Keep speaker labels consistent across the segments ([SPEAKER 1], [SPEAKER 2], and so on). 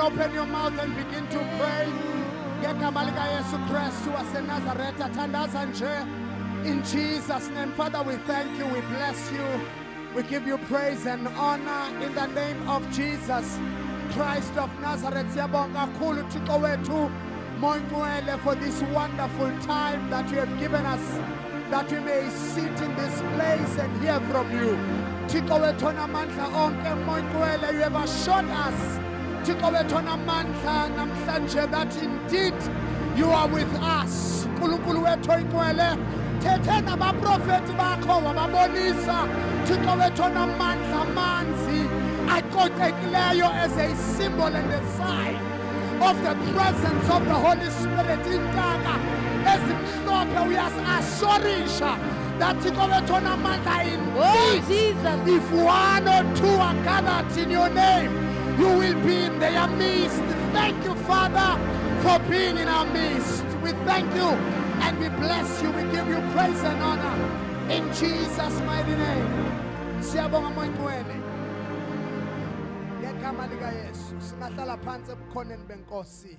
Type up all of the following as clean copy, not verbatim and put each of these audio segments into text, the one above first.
[SPEAKER 1] Open your mouth and begin to pray. In Jesus' name, Father, we thank you, we bless you, we give you praise and honor in the name of Jesus Christ of Nazareth. For this wonderful time that you have given us, that we may sit in this place and hear from you. You have assured us that indeed you are with us. Thethena abaprofeti bakho wababonisa Thixo wethu onamandla amanzi aqoqekileyo as a symbol and a sign of the presence of the Holy Spirit. Intaka ezimhlophe uyasashorisha that Thixo wethu onamandla indeed if one or two are gathered in your name, you will be in their midst. Thank you, Father, for being in our midst. We thank you and we bless you. We give you praise and honor in Jesus' mighty name. Siyabonga Moyintwele. Ngegama lika Yesu singahlala phansi ebukhoneni benkosi.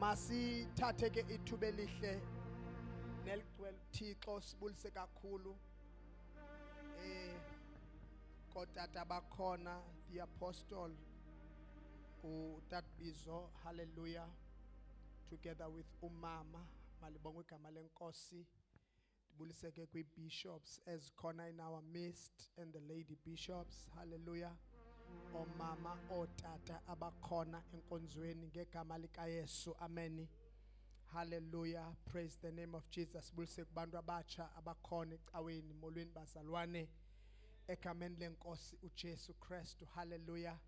[SPEAKER 1] Masithathe ke ithuba elihle neligcwele Thixo sibulise kakhulu. Kotata bakhona the apostle uTatbizo, hallelujah, together with umama malibonga igama lenkosi. Dibuliseke kwi bishops as khona in our midst and the lady bishops, hallelujah. Omama otata abakhona enkonzweni ngegama lika Yesu, amen. Hallelujah, praise the name of Jesus. Buliseke kubantu abatsha abakhona ecaweni molweni bazalwane egameni lenkosi uJesu Kristu, hallelujah.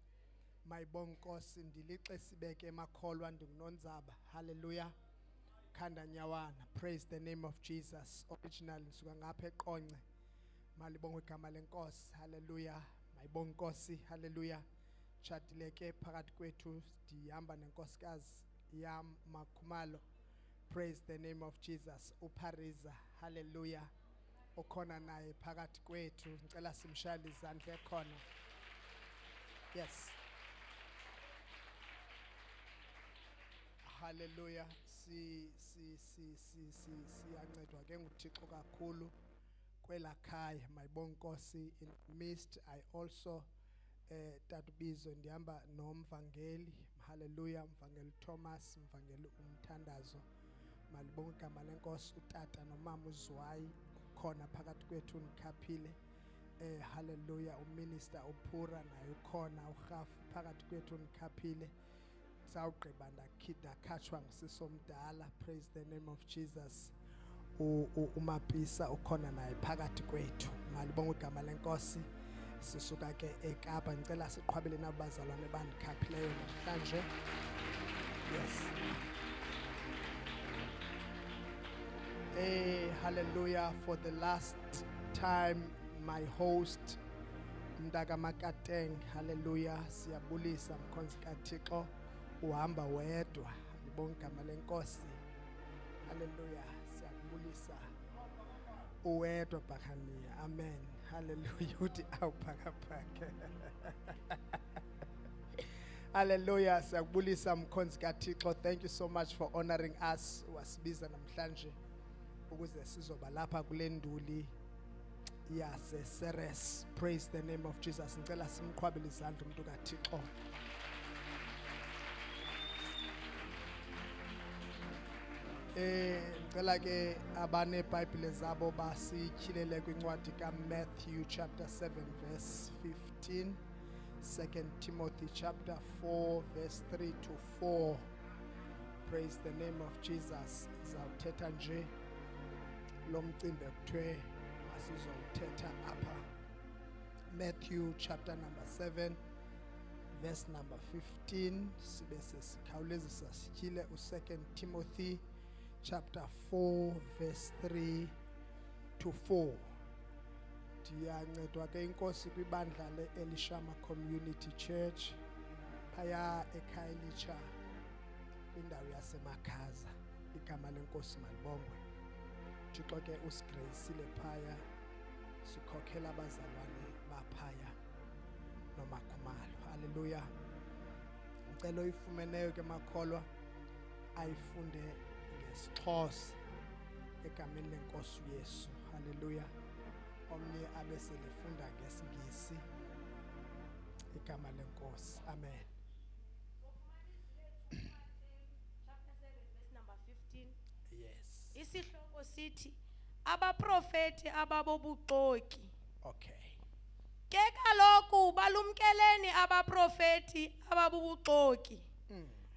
[SPEAKER 1] Mayibonga Nkosi ndilixe sibeke emakholwa ndingunonzaba, hallelujah. Khanda nyawana, praise the name of Jesus. Original nsuka ngapha eqonce malibonga igama lenkosi, hallelujah. Mayibonga Nkosi, hallelujah. Chatileke phakathi kwethu ndihamba nenkosikazi yam Makhumalo Praise the name of Jesus. Upariza. Hallelujah. Ukhona naye phakathi kwethu. Ngicela simshayele izandla ekhona. Yes. Hallelujah. Siyancedwa ke nguThixo kakhulu kwela khaya. Mayibonke Nkosi in midst. I also Tatubizo ndihamba nomvangeli. Hallelujah. Mvangeli Thomas, mvangeli Umthandazo. Malibonke igama lenkosi utata nomama uZwayi khona phakathi kwethu nikhaphile. Hallelujah. Uminister uPhura naye ukhona uGhafu phakathi kwethu nikhaphile. Sawugqiba ndakhatshwa ngusisomdala. Praise the name of Jesus. Umapisa ukhona naye phakathi kwethu. Malibonke igama lenkosi. Sisuka ke eKapa ngicela siqhwabele nabazalwane bandikhaphileyo namhlanje. Yes. Hallelujah. For the last time, my host, Mdaka Makateng, hallelujah, siyabulisa mkhonzi kaThixo, uhamba wedwa, libonke igama lenkosi, hallelujah, siyabulisa, uwedwa bakhania, amen, hallelujah, uthi awuphakaphaka. Hallelujah, siyabulisa mkhonzi kaThixo, thank you so much for honoring us, wasibiza namhlanje. Ukuze sizoba lapha kule nduli yase Ceres. Praise the name of Jesus. Ngicela simqhwabele izandla umuntu kaThixo. Ngicela ke abane iBhayibhile zabo basityhilele kwincwadi kaMatthew chapter 7 verse 15, 2 Timothy chapter 4 verse 3 to 4. Praise the name of Jesus. Zawuthetha nje lomcimbi ekuthiwe asizowuthetha apha. Matthew chapter number 7 verse number 15, sibe sesikhawulezisa sityhile u2 Timothy chapter 4 verse 3 to 4. Ndiyancedwa ke inkosi kwibandla leElishama Community Church phaya eKhayelitsha kwindawo yaseMakhaza. Igama lenkosi malibongwe. Thixo ke usigracile phaya, sikhokhela abazalwane baphaya nomakhumalo. Hallelujah. Ngicela uyifumeneyo ke makholwa ayifunde ngesixhosa egameni lenkosi uYesu. Hallelujah. Omnye abe selefunda ngesingisi igama lenkosi. Amen.
[SPEAKER 2] Chapter 7 verse number 15.
[SPEAKER 1] Yes.
[SPEAKER 2] Isihloko sithi abaprofeti ababobuxoki.
[SPEAKER 1] Okay.
[SPEAKER 2] Ke kaloku balumkeleni abaprofeti ababubuxoki.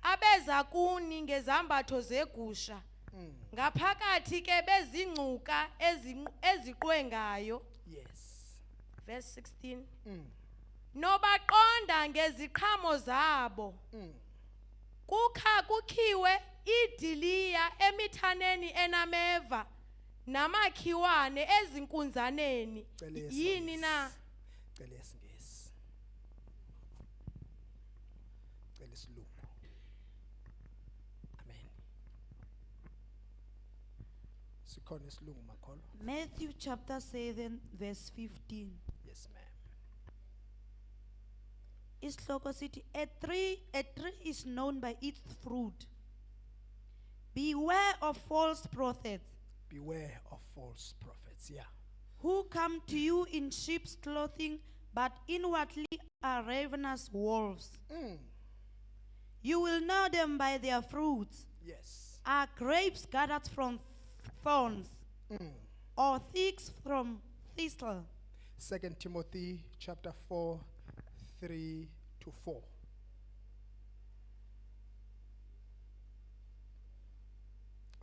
[SPEAKER 2] Abeza kuni ngezambatho zegusha. Ngaphakathi ke bezingcuka eziqwengayo.
[SPEAKER 1] Yes.
[SPEAKER 2] Verse 16. Nobaqonda ngeziqhamo zabo. Kukhiwe idiliya emithaneni enameva namakhiwane ezinkunzaneni. Yini na?
[SPEAKER 1] Cela isingesi. Cela isilungu. Amen. Sikhona isilungu makholwa.
[SPEAKER 3] Matthew chapter 7 verse 15.
[SPEAKER 1] Yes ma'am.
[SPEAKER 3] Isihloko sithi a tree is known by its fruit. Beware of false prophets
[SPEAKER 1] Beware of false prophets. Yeah.
[SPEAKER 3] who come to you in sheep's clothing but inwardly are ravenous wolves. You will know them by their fruits.
[SPEAKER 1] Yes.
[SPEAKER 3] Are grapes gathered from thorns or figs from thistle?
[SPEAKER 1] 2 Timothy chapter 4, 3 to 4.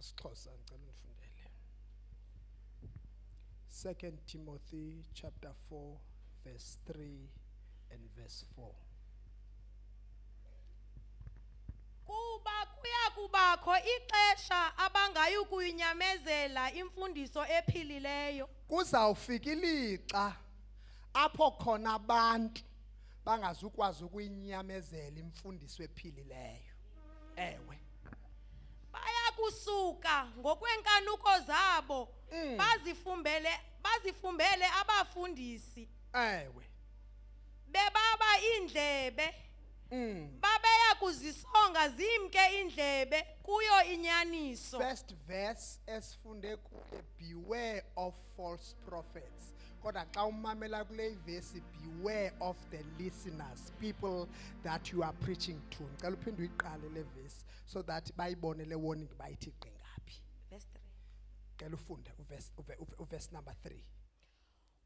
[SPEAKER 1] Sixhosa ngicela undifundele. 2 Timothy chapter 4 verse 3 and verse 4.
[SPEAKER 2] Kuba kuyakubakho ixesha abangayikuyinyamezela imfundiso ephilileyo.
[SPEAKER 1] Kuzawufika ilixa apho khona abantu bangazukwazi ukuyinyamezela imfundiso ephilileyo. Ewe.
[SPEAKER 2] bayakusuka ngokwenkanuko zabo bazifumbele abafundisi
[SPEAKER 1] ewe
[SPEAKER 2] bebaba indlebe babeya kuzisonga zimke indlebe kuyo inyaniso.
[SPEAKER 1] first verse esifunde kuye, beware of false prophets. Kodwa xa umamela kule verse, beware of the listeners, people that you are preaching to. Ngicela uphinde uyiqale le verse so that bayibone le warning bayithi qingaphi.
[SPEAKER 2] Verse 3.
[SPEAKER 1] Ngicela ufunde uverse number 3.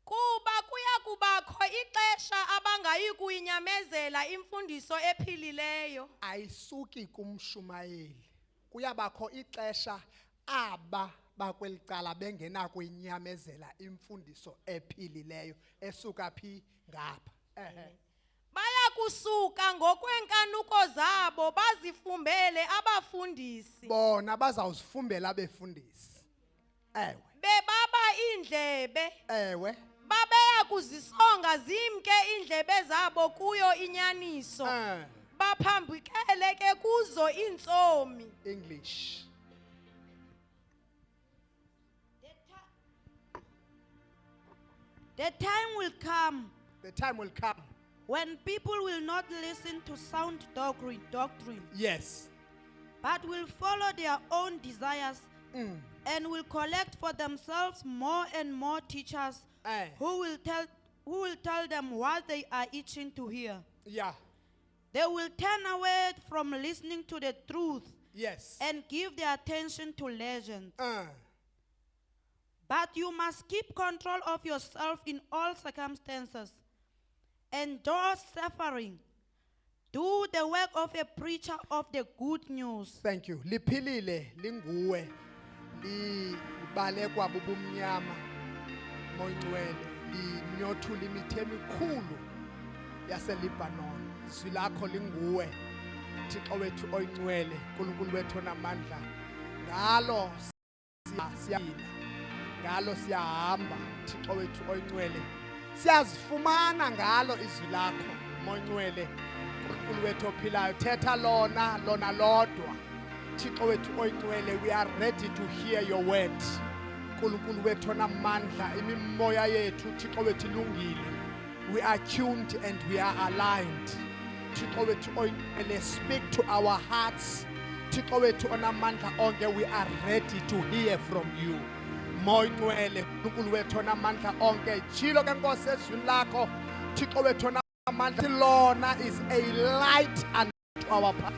[SPEAKER 2] Kuba kuya kubakho ixesha abangayi kuyinyamezela imfundiso ephilileyo.
[SPEAKER 1] Ayisuki kumshumayeli. Kuyabakho ixesha aba bakwelicala bengena kuyinyamezela imfundiso ephilileyo esuka phi ngapha.
[SPEAKER 2] Baya kusuka ngokwenkanuko zabo bazifumbele abafundisi.
[SPEAKER 1] Bona bazawuzifumbela abefundisi. Ewe.
[SPEAKER 2] Bebaba indlebe
[SPEAKER 1] Ewe.
[SPEAKER 2] babeya kuzisonga zimke indlebe zabo kuyo inyaniso. Baphambukele ke kuzo intsomi.
[SPEAKER 1] English.
[SPEAKER 3] The time will come
[SPEAKER 1] The time will come.
[SPEAKER 3] when people will not listen to sound doctrine,
[SPEAKER 1] Yes.
[SPEAKER 3] but will follow their own desires and will collect for themselves more and more teachers who will tell them what they are itching to hear.
[SPEAKER 1] Yeah.
[SPEAKER 3] They will turn away from listening to the truth
[SPEAKER 1] Yes.
[SPEAKER 3] and give their attention to legends.
[SPEAKER 1] Uh,
[SPEAKER 3] But you must keep control of yourself in all circumstances. Endure suffering. Do the work of a preacher of the good news.
[SPEAKER 1] Thank you. Liphilile linguwe libalekwa bubumnyama moyingcwele linyothula imithe emikhulu yaseLebanon. Izwi lakho linguwe Thixo wethu oyingcwele, uNkulunkulu wethu onamandla. Ngalo siyahila, ngalo siyahamba Thixo wethu oyingcwele. Siyazifumana ngalo izwi lakho moyingcwele, uNkulunkulu wethu ophilayo. Thetha lona lodwa Thixo wethu oyingcwele. We are ready to hear your word. uNkulunkulu wethu onamandla, imimoya yethu Thixo wethu ilungile. We are tuned and we are aligned. Thixo wethu oyingcwele, speak to our hearts. Thixo wethu onamandla onke, we are ready to hear from you. Moyingcwele, uNkulunkulu wethu onamandla onke, jilo ke Nkosi ezwini lakho Thixo wethu onamandla. Lona is a light unto our path.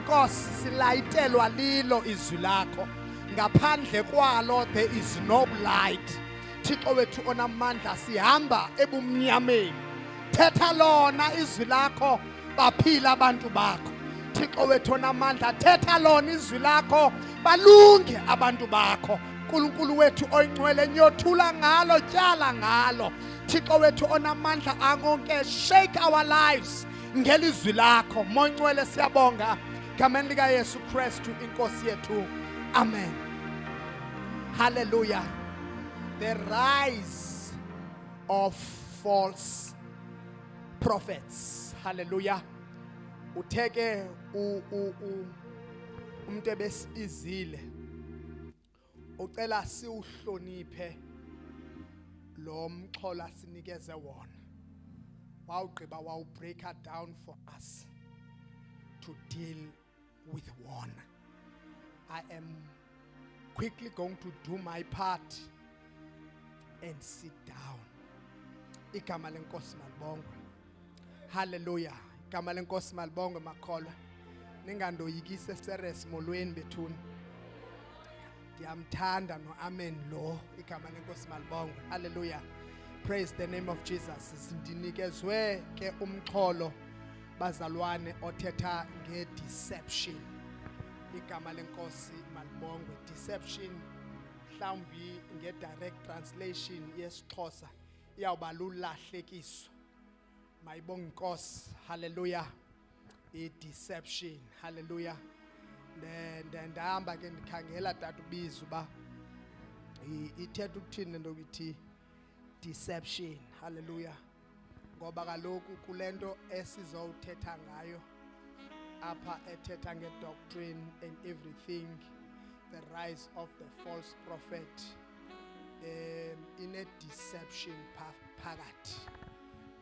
[SPEAKER 1] Nkosi, silayitelwa lilo izwi lakho. Ngaphandle kwalo there is no light. Thixo wethu onamandla, sihamba ebumnyameni. Thetha lona izwi lakho, baphila abantu bakho. Thixo wethu onamandla, thetha lona izwi lakho, balunge abantu bakho. uNkulunkulu wethu oyingcwele, nyothula ngalo, tyala ngalo. Thixo wethu onamandla angonke, shake our lives ngelizwi lakho. Moyingcwele siyabonga ngameni lika Yesu Kristu inkosi yethu. Amen. Hallelujah. The rise of false prophets. Hallelujah. Utheke umuntu ebesizile ucela siuhloniphe lo mxhola sinikeze wona. Wawugqiba break her down for us to deal with one. I am quickly going to do my part and sit down. Igama lenkosi malibongwe. Hallelujah. Igama lenkosi malibongwe makholwa. Ningandoyikise seres molweni bethuni. Ndiyamthanda no amen lo. Igama lenkosi malibongwe. Hallelujah. Praise the name of Jesus. Sindinikezwe ke umxholo bazalwane othetha nge-deception. Igama lenkosi malibongwe. Deception mhlawumbi nge-direct translation yesiXhosa iyawuba lulahlekiso. Mayibonge inkosi. Hallelujah. I-deception. Hallelujah. Ndahamba ke ndikhangela tata ubizo ba ithetha ukuthini into ukuthi deception. Hallelujah. Ngoba kaloku kulento esizowuthetha ngayo apha ethetha doctrine and everything, the rise of the false prophet, in a deception phakathi.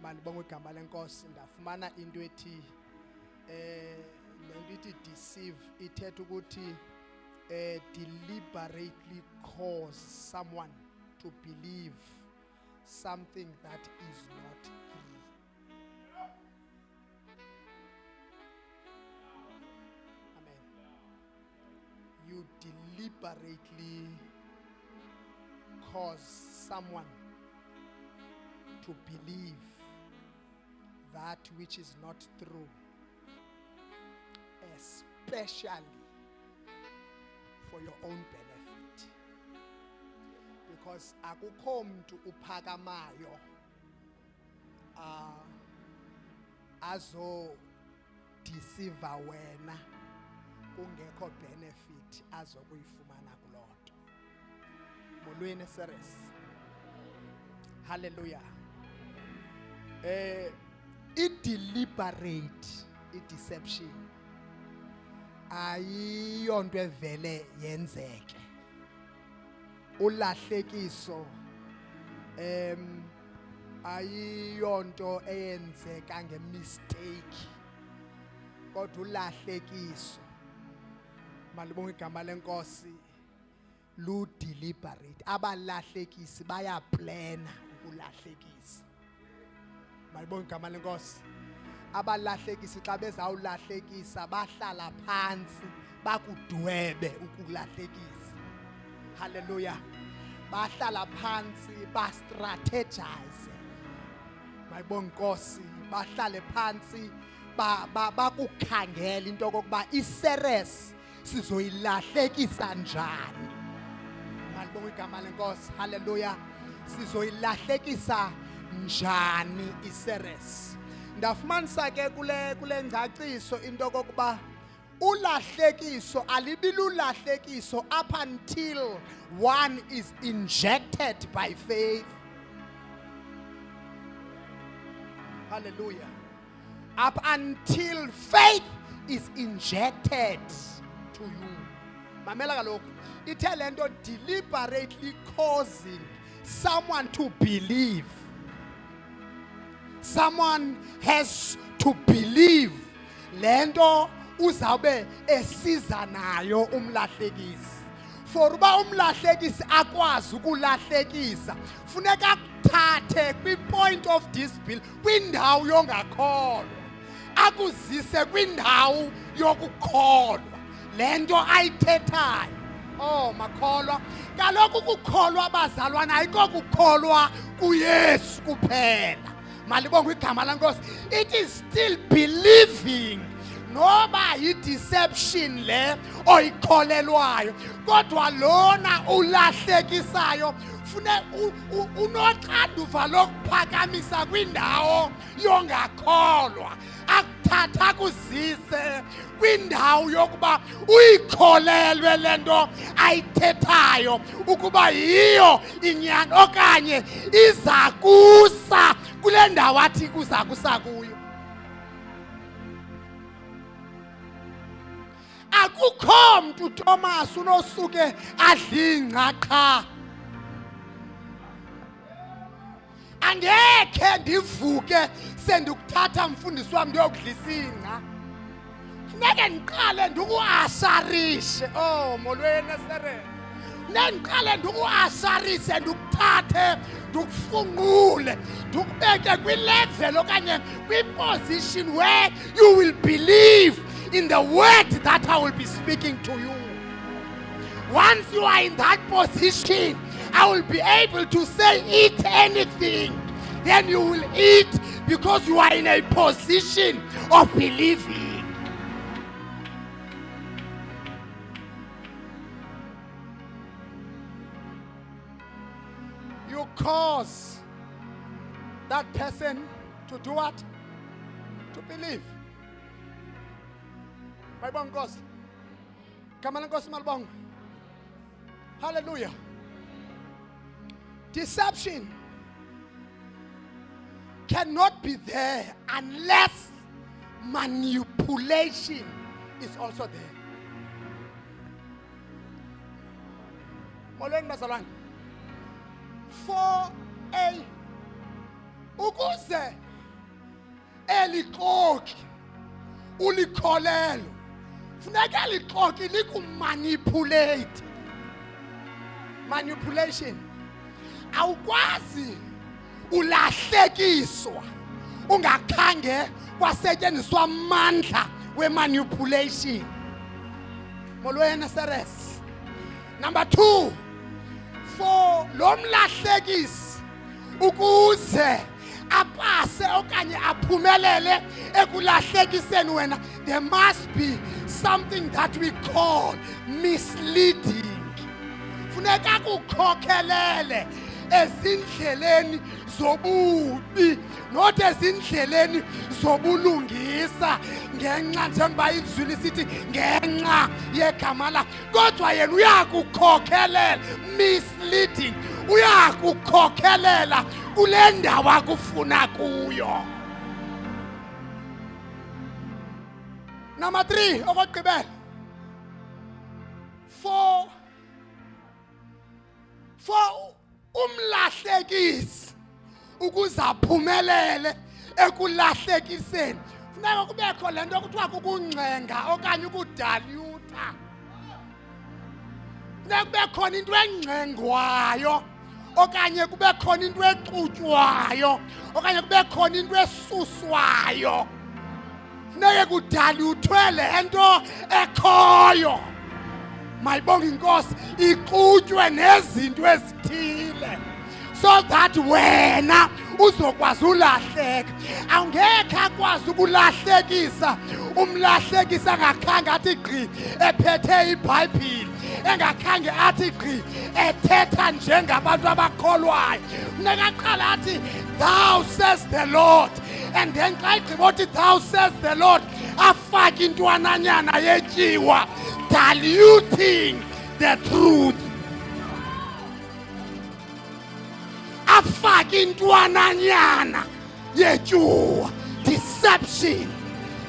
[SPEAKER 1] Malibonga igama lenkosi, ndafumana into ethi lento ithi deceive ithetha ukuthi deliberately cause someone to believe something that is not true. Amen. You deliberately cause someone to believe that which is not true, especially for your own benefit. Because akukho mntu uphakamayo azo deceive wena kungekho benefit azokuyifumana kulonto. Molweni series. Hallelujah. I-deliberate, i-deception ayiyonto evele yenzeke. Ulahlekiso ayiyonto eyenzeka ngemistake, kodwa ulahlekiso, malibonga igama lenkosi, lu deliberate. Abalahlekisi bayaplana ukulahlekisa. Malibonga igama lenkosi. Abalahlekisi xa bezawulahlekisa bahlala phansi bakudwebe ukulahlekisa. Hallelujah. Bahlala phansi ba-strategize. Malibonga inkosi, bahlale phansi bakukhangela into kokuba iseries sizoyilahlekisa njani. Malibonga igama lenkosi. Hallelujah. Sizoyilahlekisa njani iseries. Ndafumanisa ke kule ngcaciso into kokuba ulahlekiso alibilulahlekiso up until one is injected by faith. Hallelujah. Up until faith is injected to you. Mamela kaloku ithe lento deliberately causing someone to believe. Someone has to believe lento uzawube esiza nayo umlahlekisi. For uba umlahlekisi akwazi ukulahlekisa, funeka akuthathe kwi-point of disbelief, kwindawo yongakholwa, akuzise kwindawo yokukholwa lento ayithethayo. Oh makholwa, kaloku ukukholwa abazalwana ayiko kukholwa kuYesu kuphela. Malibonga igama lenkosi. It is still believing noba yi-deception le oyikholelwayo, kodwa lona ulahlekisayo fune unoxanduva lokuphakamisa kwindawo yongakholwa, akuthatha kuzise kwindawo yokuba uyikholelwe lento ayithethayo ukuba yiyo inyani okanye izakusa kule ndawo athi kuzakusa kuyo. Akukho mntu Thomas unosuke adlinga qha. Angekhe ndivuke sendikuthatha mfundisi wami ndiyokudlisa ingca. Funeke ndiqale ndikuasharishe. Oh molweni esere. Nendiqale ndikuasharise ndikuthathe ndikufunqule ndikubeke kwi-level okanye kwi-position where you will believe in the word that I will be speaking to you. Once you are in that position, I will be able to say eat anything. Then you will eat because you are in a position of believing. You cause that person to do what? To believe. Malibonga Nkosi. Gama lenkosi malibonga. Hallelujah. Deception cannot be there unless manipulation is also there. Molweni bazalwane. For a ukuze elixoki ulikholelo funeka lixoki likumanipulate. Manipulation. Awukwazi ulahlekiswa ungakhange kwasetyenziswa amandla wemanipulation. Molweni seres. Number 2, for lo mlahlekisi ukuze apase okanye aphumelele ekulahlekiseni wena, there must be something that we call misleading. Funeka kukhokhelele ezindleleni zobubi, not ezindleleni zobulungisa, ngenxa njengoba izwi lisithi ngenxa yegama la, kodwa yena uyakukhokhelela, misleading, uyakukhokhelela kule ndawo akufuna kuyo. Number 3, okugqibela, for umlahlekisi ukuze aphumelele ekulahlekiseni funeka kubekho le nto kuthiwa kukungcenga okanye ukudalyuta. Funeka kube khona into engcengwayo okanye kube khona into exutywayo okanye kube khona into esuswayo. Funeka kudalyuthwe le nto ekhoyo. Mayibonge inkosi, ixutywe nezinto ezithile so that wena uzokwazi ulahleka. Awungekhe akwazi ukulahlekisa umlahlekisi angakhange athi gqi ephethe iBhayibhile, engakhange athi gqi ethetha njengabantu abakholwayo. Funeka aqala athi thou says the Lord, and then xa igqibothi thou says the Lord afake intwananyana yetyiwa, diluting the truth. Afake intwananyana yetyiwa, deception,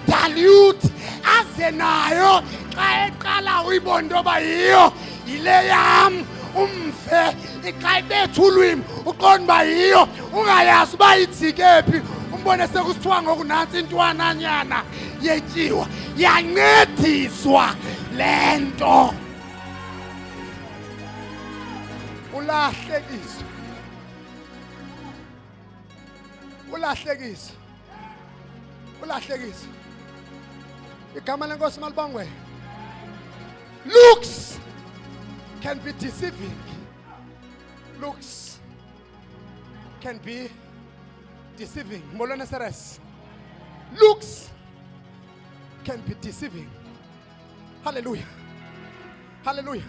[SPEAKER 1] dilute, aze nayo xa eqala uyibona into yoba yiyo yile yam umve, xa ibetha ulwimi uqonda uba yiyo, ungayazi uba ijike phi, umbone sekusithiwa ngoku nantsi intwananyana yetyiwa, yancediswa le nto. Ulahlekiswa. Ulahlekiswa. Ulahlekiswa. Igama lenkosi malibongwe. Looks can be deceiving. Looks can be deceiving. Molweni seres. Looks can be deceiving. Hallelujah. Hallelujah.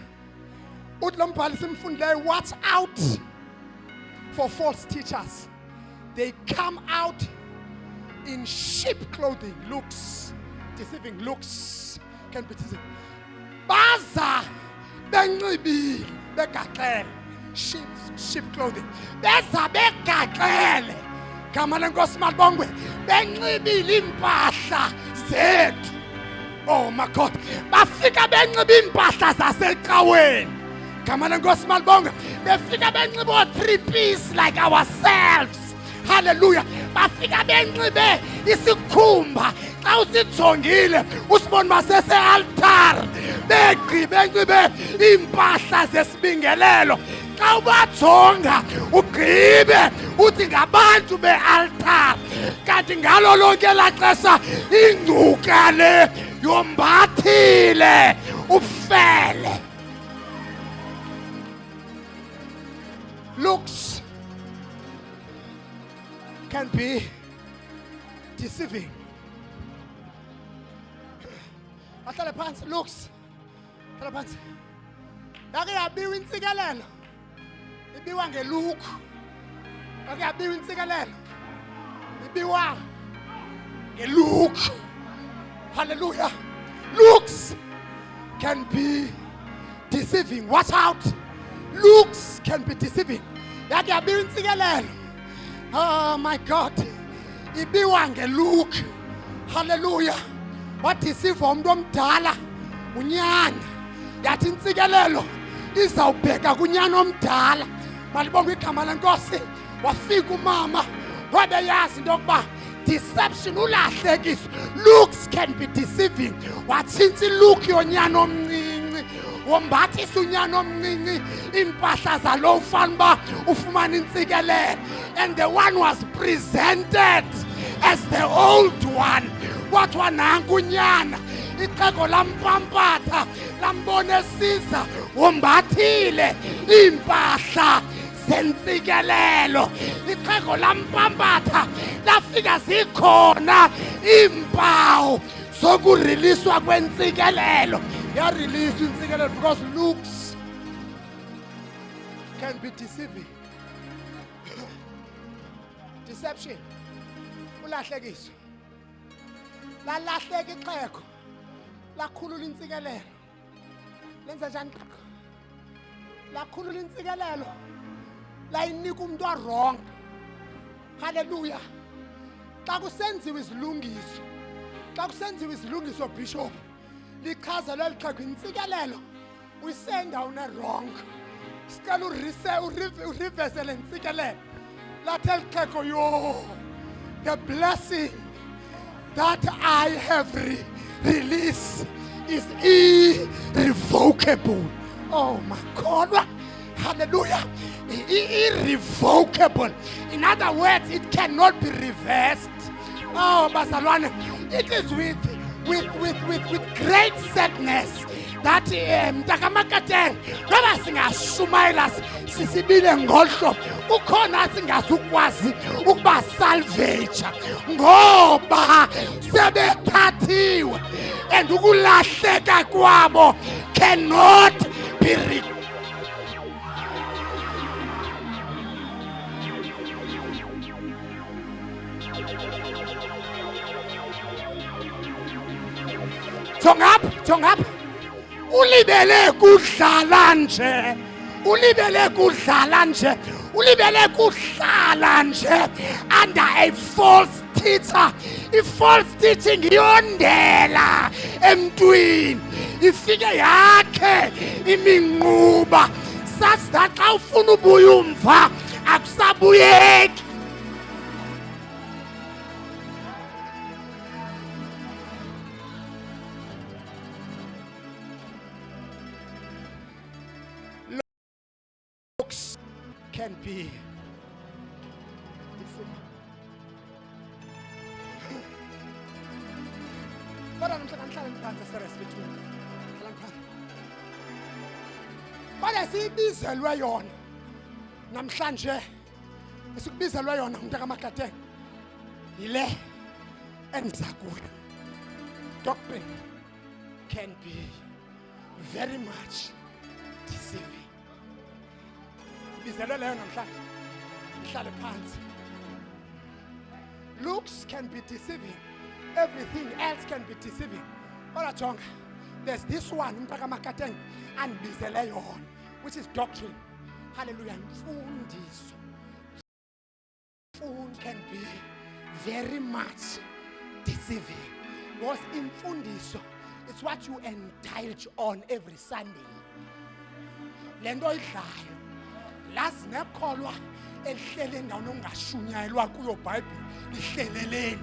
[SPEAKER 1] Uthi lo mbhali simfundileyo, watch out for false teachers. They come out in sheep clothing. Looks deceiving. Looks can be deceiving. Baza benxibile begaxele, sheep clothing. Beza begaxele. Gama lenkosi malibongwe. Benxibile impahla zethu. Oh my God. Bafika benxibe impahla zasecaweni. Gama lenkosi malibongwe. Befika benxibe 3-piece like ourselves. Hallelujah. Bafika benxibe isikhumba. Xa usijongile usibona basese altar. Benxibe impahla zesibingelelo. Xa ubajonga ugqibe uthi ngabantu be-altar, kanti ngalo lonke elaa xesha ingcuka le yombathile ufele. Looks can be deceiving. Ahlale phansi. Looks. Ahlale phansi. Yake yabiwa intsikelelo. Ibiwa ngeluku. Yake yabiwa intsikelelo. Ibiwa ngeluku. Hallelujah. Looks can be deceiving. Watch out. Looks can be deceiving. Yake yabiwa intsikelelo. Oh my God. Ibiwa ngeluku. Hallelujah. wadisiva umuntu omdala unyana yathi intsikelelo izawubheka kunyana omdala. Malibonga igama lenkosi. Wafika umama wabe yazi into yokuba deception ulahlekiso. Looks can be deceiving. Watshintsha look yonyana omncinci wombathisa unyana omncinci impahla zalo ufana ufumana intsikelelo, and the one was presented as the old one. Kwathiwa nanku unyana ixhego lampampatha lambona esiza wombathile impahla zentsikelelo. Ixhego lampampatha lafika zikhona impawu zokuriliswa kwentsikelelo. Yarelease intsikelelo because looks can be deceiving. Deception. Ulahlekiso. Lalahleka ixhego. Lakhulula intsikelelo. Lenza njani xhego? Lakhulula intsikelelo. Layinika umuntu wrong. Hallelujah. Xa kusenziwe izilungiso. Xa kusenziwe izilungiso bishop. Lichaza leli xhego intsikelelo. Uyisenda une wrong. Sicela ureverse le ntsikelelo. Lathi eli xhego yo. The blessing that I have released is irrevocable. Oh my God. Hallelujah. Irrevocable. In other words, it cannot be reversed. Oh, bazalwane, it is with great sadness that mntakamakateng noba singashumayela sisibile ngohlo ukhona singazukwazi ukuba salvage ngoba sebethathiwe, and ukulahleka kwabo cannot be Jongap ulibele kudlala nje, ulibele kudlala nje, ulibele kudlala nje under a false teacher. I-false teaching yondela emntwini ifike yakhe iminquba such that xa ufuna ubuya umva akusabuyeki. Can be kodwa namhlanje ngiphansi serespect kodwa siyibizelwe yona namhlanje esikubizelwe yona umntakamakateng yile enza kuyo. Doctrine can be very much deceiving. Bizelwe leyo namhlanje ihlale phansi. Looks can be deceiving. Everything else can be deceiving. Kodwa jonga, there's this one umntakamakateng andibizele yona, which is doctrine. Hallelujah. Mfundiso. Food can be very much deceiving. Because in fundiso, it's what you indulge on every Sunday. Lento idlayo. Lazi nekholwa ehlele endaweni ongashunyayelwa kuyo Bible lihleleleni.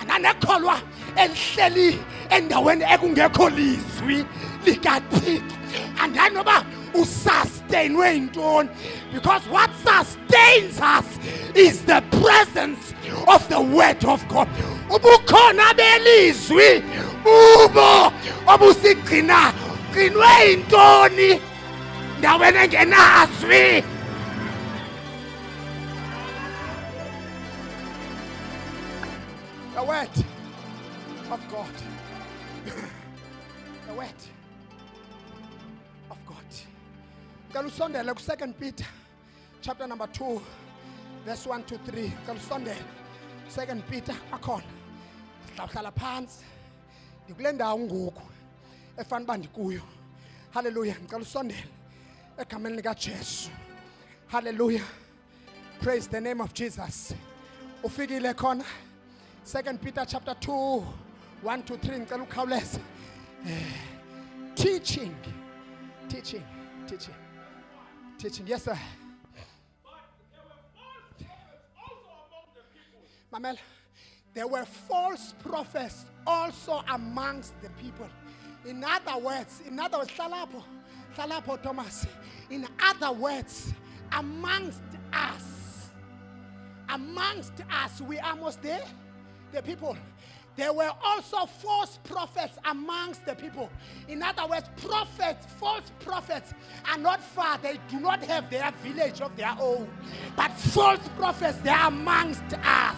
[SPEAKER 1] Ananekholwa elihleli endaweni ekungekho lizwi likaThixo. Andanoba usustainwe intoni, because what sustains us is the presence of the word of God. Ubukhona belizwi bubo obusigcina gcinwe intoni ndaweni engenazwi. The word of God. The word of God. Kalusondele ku 2 Peter chapter number 2 verse 1 to 3. Kalusondele 2 Peter akhona. Sihlala phansi. Ndikule ndawo ngoku efana bandikuyo. Hallelujah. Kalusondele egameni lika Jesu. Hallelujah. Praise the name of Jesus. Ufikile khona. 2 Peter chapter 2, 1 to 3. Ngicela ukhawuleze. Teaching. Yes, sir. Mamel, there were false prophets also amongst the people. In other words, Hlalapo Thomas. In other words, amongst us, we are almost there, the people. There were also false prophets amongst the people. In other words, false prophets are not far. They do not have their village of their own. But false prophets, they are amongst us.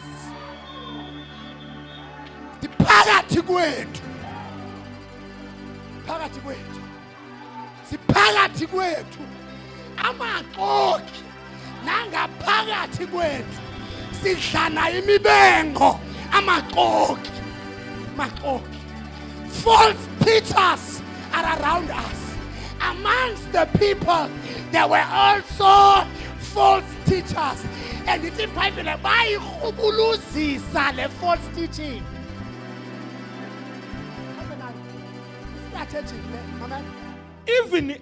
[SPEAKER 1] Phakathi kwethu. Siphakathi kwethu. Amaxoki nangaphakathi kwethu. Sidlana imibengo. Amaxoki. False teachers are around us. Amongst the people, there were also false teachers. And it's in Bible, bayihubuluzisa le false teaching.
[SPEAKER 4] Even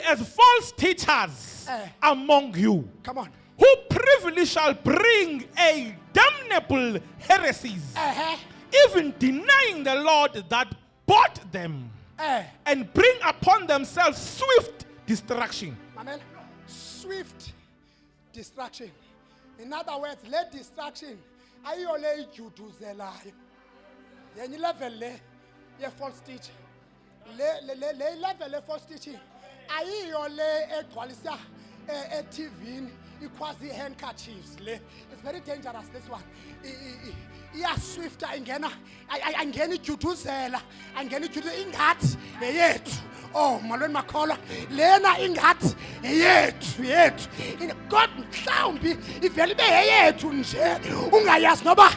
[SPEAKER 4] as false teachers among you,
[SPEAKER 1] Come on.
[SPEAKER 4] who privily shall bring a damnable heresies, even denying the Lord that bought them, and bring upon themselves swift destruction.
[SPEAKER 1] Mamela, swift destruction. In other words, let destruction ayole juduzelayo. Yenye level le ye false teaching. Le level le false teaching. Ayole egcwalisa TV ikwazi handkerchiefs le. It's very dangerous this one. Iya swifter ingena angena ijuduzela angena ijuduzela ingathi yethu. Oh malweni makholwa lena ingathi yethu God mhlawumbi ivele ibe yethu nje ungayazi noba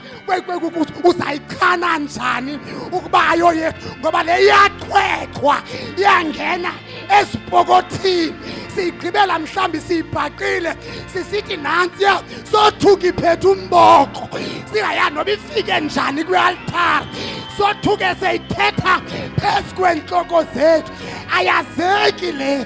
[SPEAKER 1] uzayichana njani ukuba ayo yethu ngoba le iyaqhweqhwa iyangena esipokothini sigqibela mhlambi sibhaqile sisithi nantsiya sothuka iphethe umboko singayazi noba ifike njani kwi-altar sothuke seyithetha phezu kwentloko zethu ayazeki le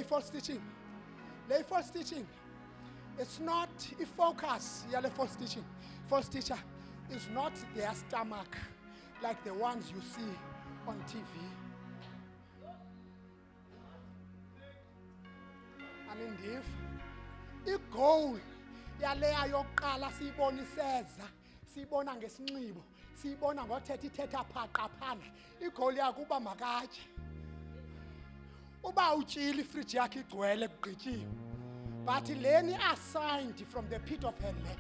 [SPEAKER 1] false teaching. False teaching. It's not a focus. Yeah, false teaching. False teacher is not their stomach like the ones you see on TV. I mean, the goal yaleya yokuqala siyibona iseza siyibona ngesinxibo siyibona ngothetha ithetha phaqa phandle igoal yakuba makatye uba utshila ifridge yakhe igcwele kugqityiwe but leni assigned from the pit of hell le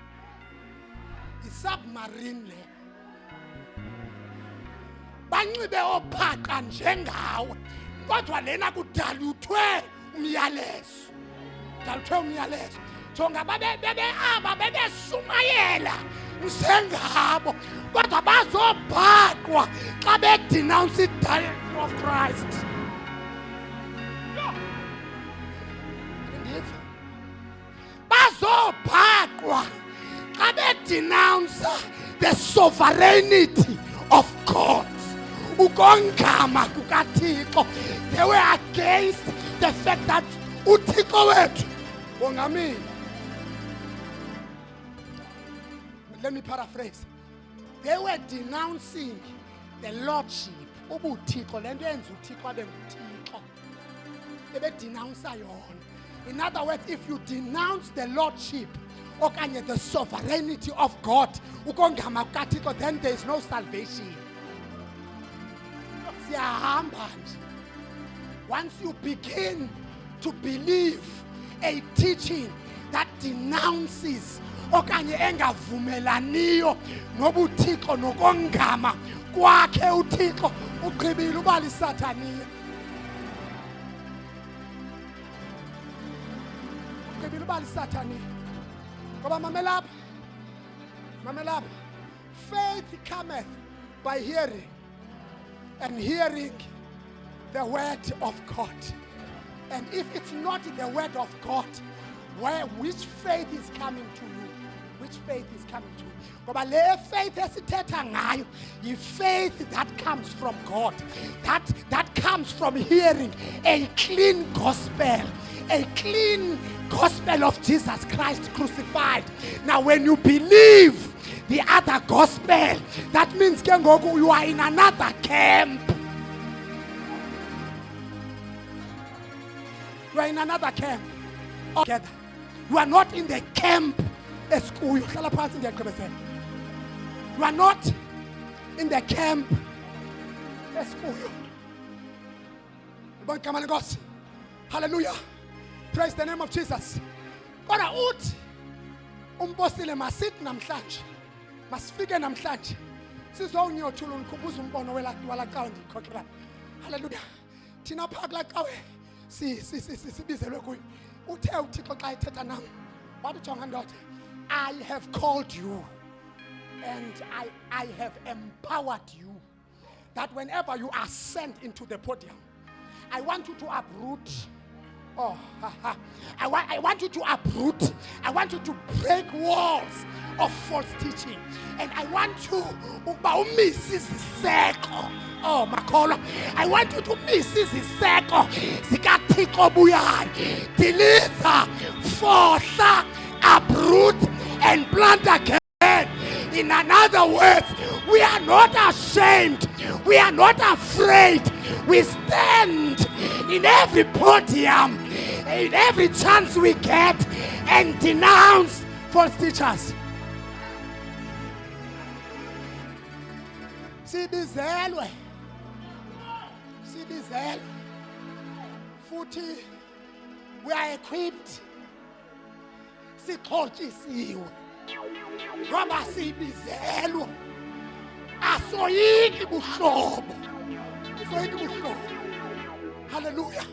[SPEAKER 1] isubmarine le banxibe ophaqa njengawe kodwa lena kudaluthwe umyalezo jonga bebesumayela njengabo kodwa bazobhaqwa xa bedenounce i-deity of Christ. Bazobhaqwa xa bedenounce the sovereignty of God. Ukongama kukaThixo. They were against the fact that uThixo wethu bongamini. Let me paraphrase. They were denouncing the lordship. Ubuthixo lento yenza uThixo abe nguThixo. Bebe-denounce yona. In other words, if you denounce the lordship okanye the sovereignty of God, ukongama kukaThixo, then there is no salvation. Siyahamba nje. Once you begin to believe a teaching that denounces okanye engavumelaniyo nobuthixo nokongama kwakhe uThixo ugqibile uba lisathaniya. Ugqibile uba lisathaniya. Ngoba mamelapha Faith cometh by hearing, and hearing the word of God. And if it's not the word of God, which faith is coming to you? Which faith is coming to you? Ngoba le faith esithetha ngayo, is faith that comes from God. That comes from hearing a clean gospel. A clean gospel of Jesus Christ crucified. Now when you believe the other gospel, that means ke ngoku you are in another camp. You are in another camp. Together. You are not in the camp. You are not in the camp. Hallelujah. Praise the name of Jesus. Kodwa uthi umbosile masithi namhlanje. Masifike namhlanje. Sizonyothula unikhumbuza umbono walaqawe ndikhokhela. Hallelujah. Thina phakla qawe sibizelwe kuyo. Uthe uThixo xa ethetha nam. Wathi jonga ndoda, I have called you and I have empowered you that whenever you are sent into the podium, I want you to uproot. I want you to uproot. I want you to break walls of false teaching. And I want you I want you to miss iziseko zikaThixo obuyayo. Deliver, force, uproot and plant again. In other words, we are not ashamed. We are not afraid. We stand in every podium, in every chance we get, and denounce false teachers. Sibizelwe. Futhi, we are equipped. Sixhotyisiwe. Ngoba sibizelwe. Asoyiki buhlobo. Hallelujah.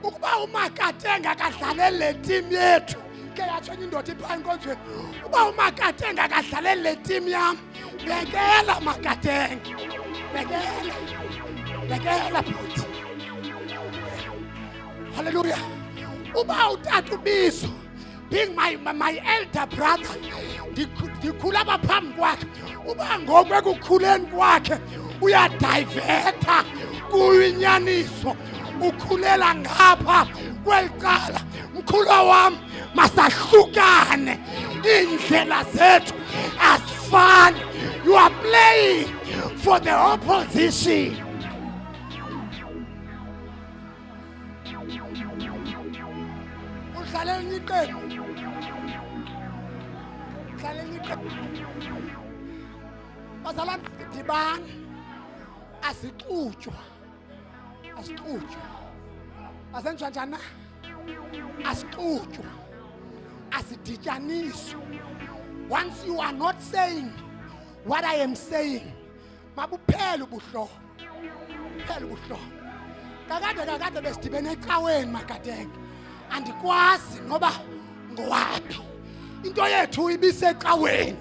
[SPEAKER 1] Ukuba uMakatenga akadlalele le team yethu, ke yatsho indoda ipha enkonzweni. Uba uMakatenga akadlalele le team yam, bekela Makatenga. Bekela bhuti. Hallelujah. Uba utata uBizo, being my elder brother, ndikhula baphambi kwakhe. Uba ngoku ekukhuleni kwakhe uyadiverta kuyinyaniso, ukhulela ngapha kwelicala. Mkhulwa wami, masahlukane, indlela zethu asifani. You are playing for the opposition. Udlalela iqembu. Bazalwane dibana. Asixutshwa. Asenjani? Asixutshwa. Asidityaniswa. Once you are not saying what I am saying, mabuphela ubuhlobo. Kakade besidibene ecaweni Makatenga. Andikwazi noba ngowaphi. Into yethu ibisecaweni.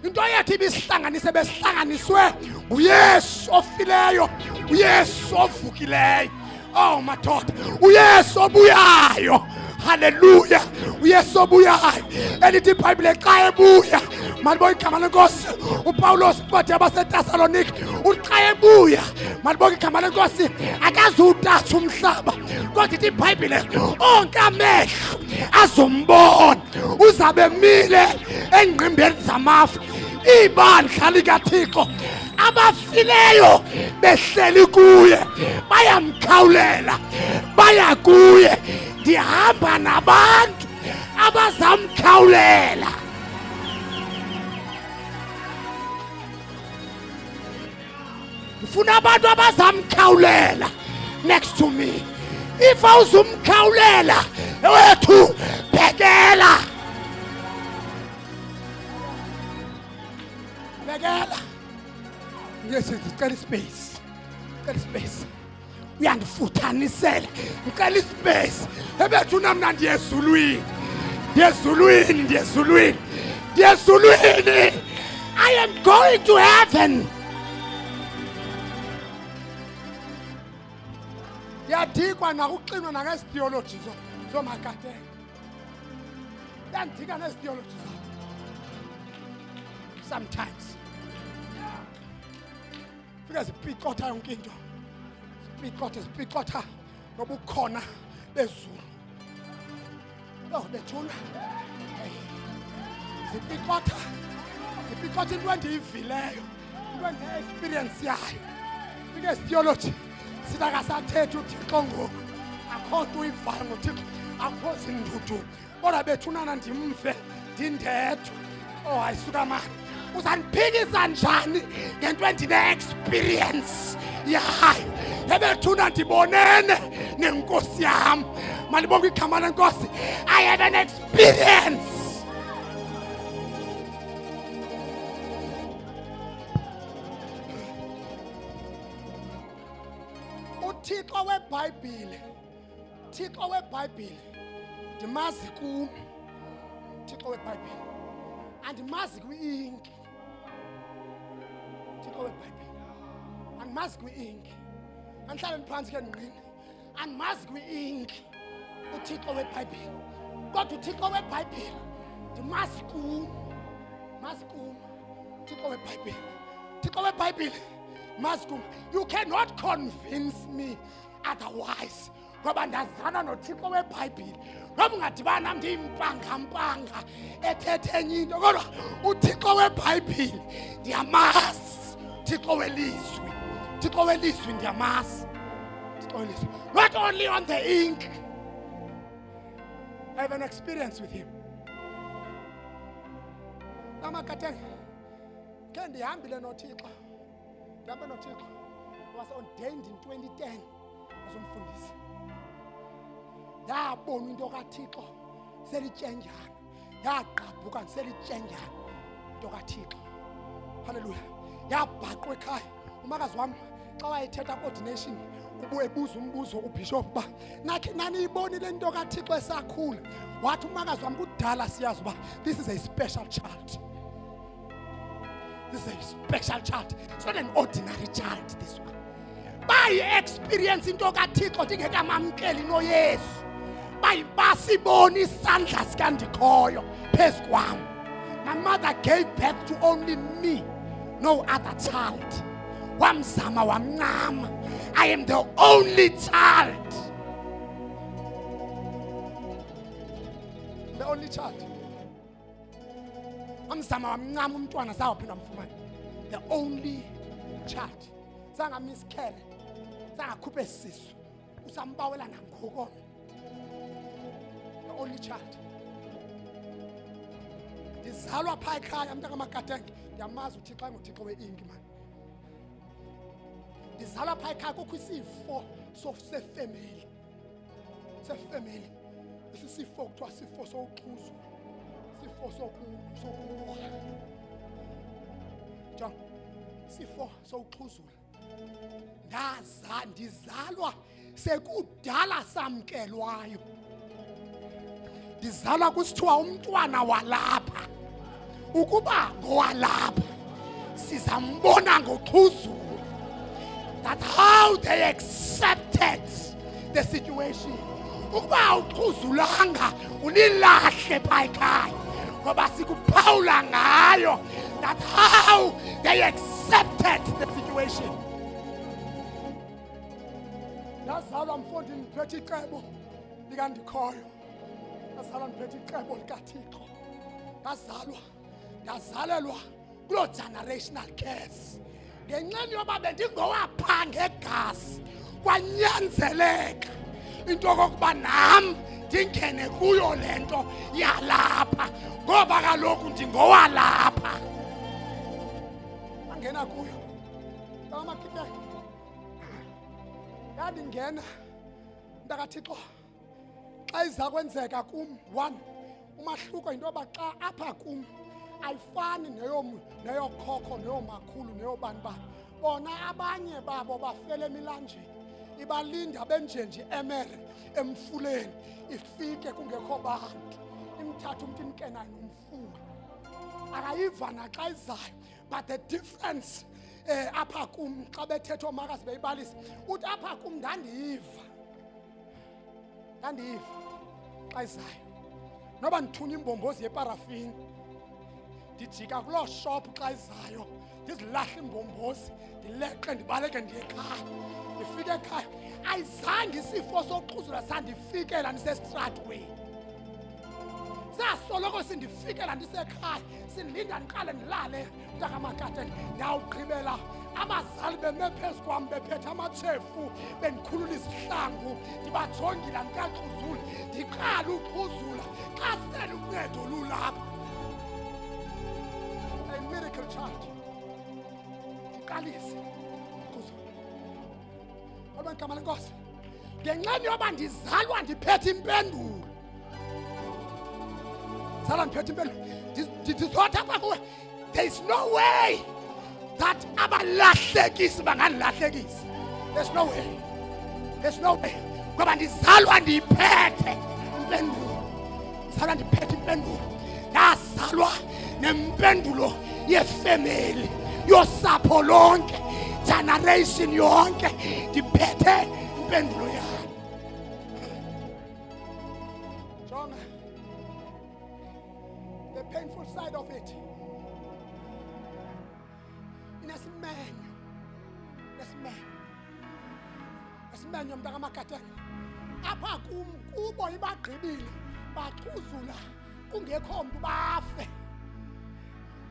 [SPEAKER 1] Into yethu ibisihlanganise besihlanganiswe uYesu ofileyo, uYesu ovukileyo. Oh madoda, uYesu obuyayo. Hallelujah. uYesu obuyayo. Elithi iBhayibhile xa ebuya, malibona igama lenkosi. uPawulos uncwadi yabaseTesalonike uthi xa ebuya, malibona igama lenkosi, akazuwutatha umhlaba. Kodwa ithi iBhayibhile onke amehlo azombona, uzabe emile engqimbeni zamafu. Ibandla likaThixo abafileyo behleli kuye, bayamkhawulela, baya kuye. Ndihamba nabantu abazamkhawulela. Ngifuna abantu abazamkhawulela next to me. If awuzumkhawulela wethu, bhekela. Yes, ngicela space. Uyandifuthanisela. Ngicela ispace. Ebethu namna ndiyezulwini. I am going to heaven. Yadikwa nakuqinwa nangezitheology zomakateni. Yandika nezitheology zabo. Sometimes. Fika zipikotha yonke into. Zipikotha nobukhona bezulu. Oh, bethuna. Zipikotha into endiyivileyo, into endiye-experience yayo. Fika izitheology. Sita kasathethi uThixo ngoku. Akho nto uyivayo ngoThixo. Akho zindudu. Kodwa bethunana ndimve ndindedwa. Oh, ayisuka mani. Uzandiphikisa njani ngento endine-experience yayo? Ebethuna ndibonene nenkosi yam. Malibonke igama lenkosi. I have an experience. Uthixo weBhayibhile. Thixo weBhayibhile. Ndimazi kum. Thixo weBhayibhile. Andimazi kwi-inki. Thixo weBhayibhile. Andimazi kwi-inki. Andihlale phantsi ke ngqini. Andimazi kwi-inki. Uthixo weBhayibhile. Kodwa uThixo weBhayibhile ndimazi kum. Mazi kum. Thixo weBhayibhile. Thixo weBhayibhile. Mazi kum. You cannot convince me otherwise. Ngoba ndazana noThixo weBhayibhile. Noma ungadibana nami ndiyimpanga ethethe enye into, kodwa uThixo weBhayibhile ndiyamazi. Thixo welizwi. Thixo welizwi ndiyamazi. Thixo welizwi. Not only on the ink. I have an experience with him. Namakateng. Ke ndihambile noThixo. Ndihambe noThixo. Was ordained in 2010 as umfundisi. Yabona into kaThixo selitshenjana. Yaqhabuka selitshenjana into kaThixo. Hallelujah. Yabhaqwa ekhaya. Umakazi wami xa wayethetha coordination ubuye ebuza umbuzo uBishop ba nakhe naniyibonile into kaThixo esakhula. Wathi umakazi wami kudala siyazi uba this is a special child. This is a special child. It's not an ordinary child, this one. By experience into kaThixo ndingekamamkeli noYesu. By basiboni isandla sikandikhoyo phezu kwam. My mother gave birth to only me, no other child. Wamzama wamncama. I am the only child. The only child. Wamzama wamncama umntwana zawuphinda mfumane. The only child. Zanga miscarry. Zanga khuphe sisu. Usambawela nangoko. The only child. Ndizalwa phaa ekhaya mntaka makatenge. Ndiyamazi uThixo enguThixo we-inki man. Ndizalwa phaa ekhaya kukho isifo sefemeli. Sefemeli. Isifo kuthiwa sifo sokuxhuzula. Sifo sokuwa. Jonga. Sifo sokuxhuzula. Ndizalwa sekudala samkelwayo. Ndizalwa kusithiwa umntwana walapha. Ukuba ngowalapha sizambona ngoxhuzula. That's how they accepted the situation. Ukuba uxhuzulanga ulilahle phaa ekhaya ngoba sikuphawula ngayo. That's how they accepted the situation. Ndazalwa mfondini ndiphethe icebo likandikhoyo. Ndazalwa ndiphethe icebo likaThixo. Ndazalelwa kuloo generational curse. Ngenxeni yoba bendingowapha ngegazi kwanyanzeleka into yokokuba nam ndingene kuyo le nto yalapha ngoba kaloku ndingowalapha. Angena kuyo amakite yandingena mntakaThixo xa iza kwenzeka kum. One, umahluko yinto yoba xa apha kum ayifani neyokhokho neyomakhulu neyobani babo. Bona abanye babo bafele emilanjeni. Ibalinda benjenje emere emfuleni ifike kungekho bantu. Imthatha umuntu imkenayo nomfula. akayiva naxa izayo. But the difference apha kum xa bethetha omakazi beyibalisa uthi apha kum ndandiyiva xa izayo. Noba ndithunya imbombozi yeparafini ndijika kuloo shop xa izayo ndizilahla imbombozi ndileqe ndibaleke ndiye ekhaya. Ndifike ekhaya ayizange isifo sokuxhuzula sandifikela ndisestratweni. Sasoloko sindifikela ndisekhaya sindilinda ndiqale ndilale mntakaMakateni. Ndawugqibela abazali beme phezu kwam bephethe amatshefu bendikhulula izihlangu ndibajongile ndikaxhuzula ndiqala uxhuzula xa sele uncedo lulapha. A miracle child. Ndiqalise uxhuzula. Kodwa igama lenkosi ngenxeni yoba ndizalwa ndiphethe impendulo. There is no way that abalahlekisi banganilahlekisa. There's no way. There's no way. Ngoba ndizalwa ndiphethe impendulo. Ndizalwa ndiphethe impendulo. Ndazalwa nempendulo yefamily, yosapho lonke, generation yonke ndiphethe impendulo yami. Jonga. The painful side of it. Esimenyo mntakaMakateni. Apha kum kubo ibagqibile baxhuzula kungekho mntu bafe.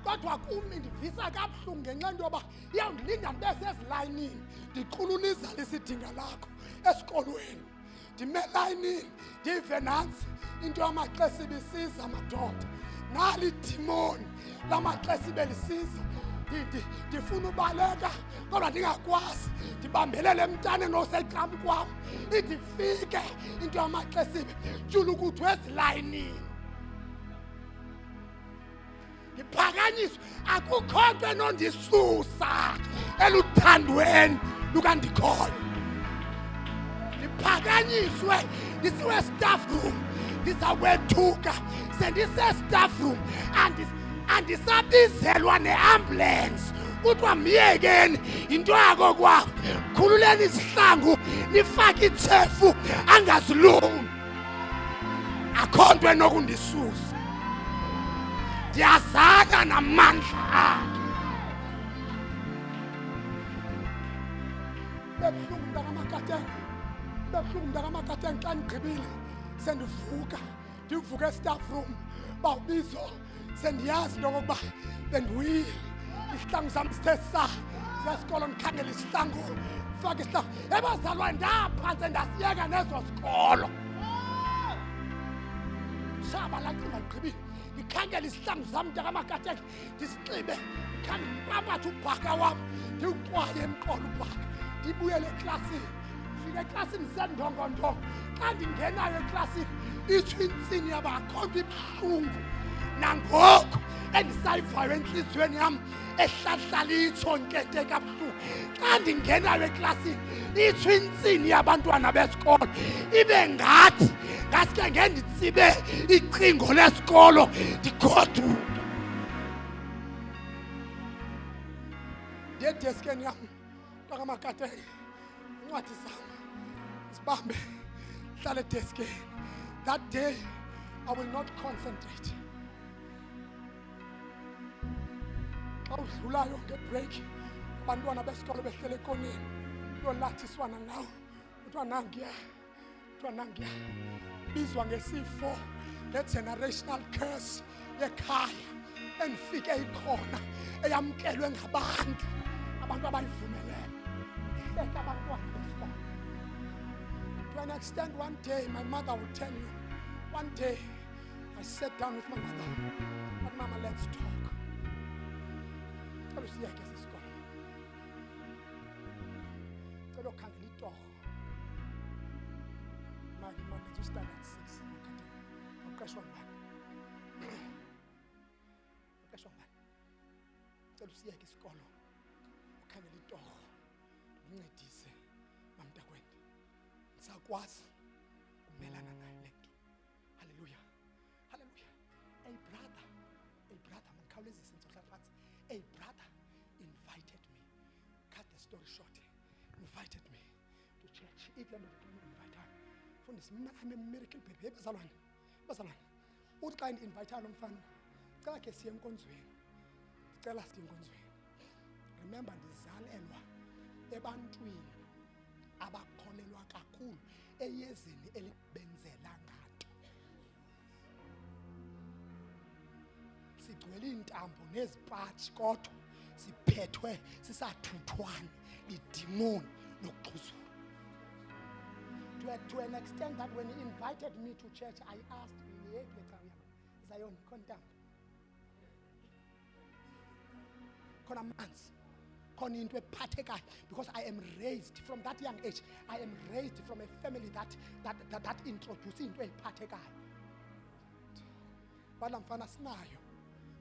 [SPEAKER 1] Kodwa kum indivisa kabuhlungu ngenxa yoba iyawundilinda ndibe sezilayinini ndiqhululiza lesidinga lakho esikolweni. Ndime elayinini ndive nantsi into yamaxesi ibisiza madoda. Nali dimoni lamaxesi belisiza. Ndifuna ubaleka kodwa ndingakwazi ndibambelele emntaneni osecam kwam indifike into yamaxesibe tyhula ukuthi wezilayinini ndiphakanyiswe. Akukho nto enondisusa eluthandweni lukandikhoyo. Ndiphakanyiswe ndisiwe staff room ndizawethuka sendise-staff room andisabizelwa ne-ambulance kuthiwa myekeni into yako kwabo khululeni izihlangu nifake itshefu angazilumi. Akho nto enokundisusa. Ndiyazana namandla akhe. Bebuhlungu mntakaMakateni xa ndigqibile sendivuka estaff room bawubizo sendiyazi into okokuba bendiwile. Isihlangu sam sithe zesikolo ndikhangela isihlangu fake isihlangu ebazalwane ndaphantse ndasiyeka nezo sikolo. Shaba lacinga ligqibile ndikhangela isihlangu sam mntakaMakateni ndisinxibe ndikhangela ndipampathe ubhaka wam ndiwucwaye emqolo ubhaka ndibuyele eklasini. Ndifike eklasini sendongondongo. Xa ndingenayo eklasini itsho intsini yaba akho nto ibuhlungu nangoku endisayivayo entliziyweni yam ehlahlala itsho nkente kabuhlungu. Xa ndingenayo eklasini itsho intsini yabantwana besikolo ibe ngathi ngaske ngenditsibe icingo lesikolo ndigoduke. Ndiyedeskeni yam mntakaMakateni incwadi zam zibambe hlale edeskeni. That day I will not concentrate. Xa udlulayo ngebreak abantwana besikolo behlele ekoneni uyolathiswana nawo kuthiwa nangiya bizwa ngesifo le-generational curse yekhaya endifike ikhona eyamkelwe ngabantu abayivumeleyo hleka abantwana besikolo. To an extent, one day my mother would tell you, one day I sat down with my mother, but Mama, let's talk. Cela usiyeke sisikolo. Cela ukhangela itoho. Magi, did you start at 6? Uqeshwa ngubani? Uqeshwa ngubani? Cela usiyeke isikolo. Ukhangela itoho. Uncedise mamntakwenu. Sakwazi umelana naye le nto. Hallelujah. Hallelujah. A brother ndikhawulezise ndizothatha phansi. A brother invited me. Cut the story short. Invited me to church. Ikule nto invite. Fundisi mina I'm a miracle baby. Bazalwane. Uthi xa ndi-invite lo mfana, cela ke siye enkonzweni. Cela siye enkonzweni. Remember ndizalelwa ebantwini abakholelwa kakhulu eyezini elibenzela ngato. Sigcwele iintambo nezipatshi kodwa siphethwe sisathuthwane idimoni nokuxhuzula. To an extent that when he invited me to church, I asked him, Zion, contam. Khona amanzi. Khona into ephathekayo, because I am raised from that young age. I am raised from a family that introduced into ephathekayo. Bala mfana sinayo.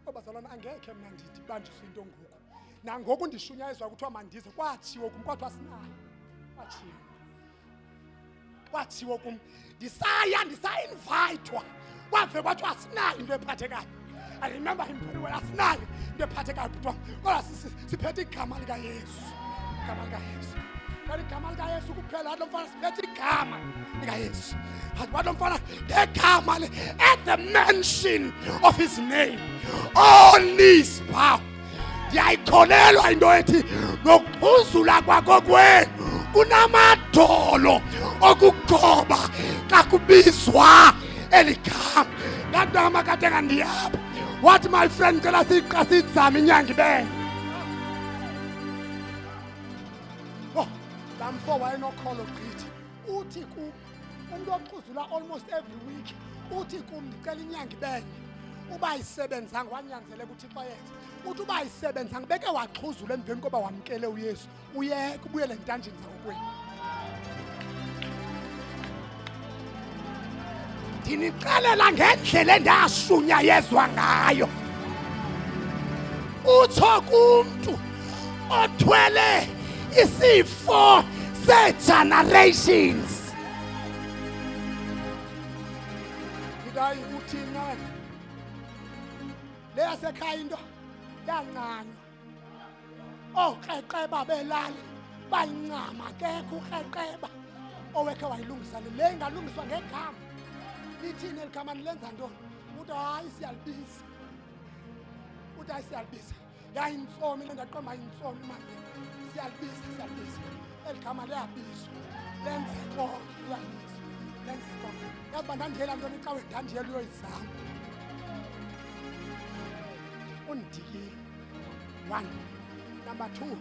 [SPEAKER 1] Obazalwana angeke mina ndibanjiswe into ngoku. Nangoku ndishunyayezwa kuthiwa mandize kwatshiwo kum kodwa sinayo. Kwatshiwo kum ndisa-invitwa. Kwave kwathiwa asinayo into ephathekayo. I remember him very well. Asinayo into ephathekayo kuthiwa kodwa siphethe igama likaYesu. Igama likaYesu. Kanti igama likaYesu kuphela lo mfana siphethe igama likaYesu. But lo mfana ngegama le, at the mention of his name, all knees bow. Ndiyayikholelwa into ethi nokuphuzula kwakho kwenu kunamadolo okugoba xa kubizwa eli gama. Laa gama kade ngandiyapha. What my friend cela sidzame inyanga ibene. Oh, laa mfo wayenokholo gqithi. Uthi kum, umntu oxhuzula almost every week, uthi kum ndicela inyanga ibene. Uba ayisebenzanga wanyanzeleka uThixo yenze. Uthi uba ayisebenzanga beke waxhuzula emveni koba wamkele uYesu. Uyeke ubuyele entanjeni zakokwenu. Ndinixelela ngendlela endashunyayezwa ngayo. Utsho kumntu othwele isifo se-generations. Ngidayi uthina le yasekhaya into yancanywa. Ookrexeba belali bayincama kekho ukrexeba owekhe wayilungisa le ingalungiswa ngegama. Lithini eli gama nilenza ntoni? Uthi hayi siyalibiza. Uthi hayi siyalibiza. Yayintsomi le ndaqomba yintsomi manje. Siyalibiza. Eli gama liyabizwa. Lenze konke liyabizwa. Lenze konke. Yazi uba ndandiyela ntoni cawe ndandiyela uyoyizama. Undikile. 1. Number 2,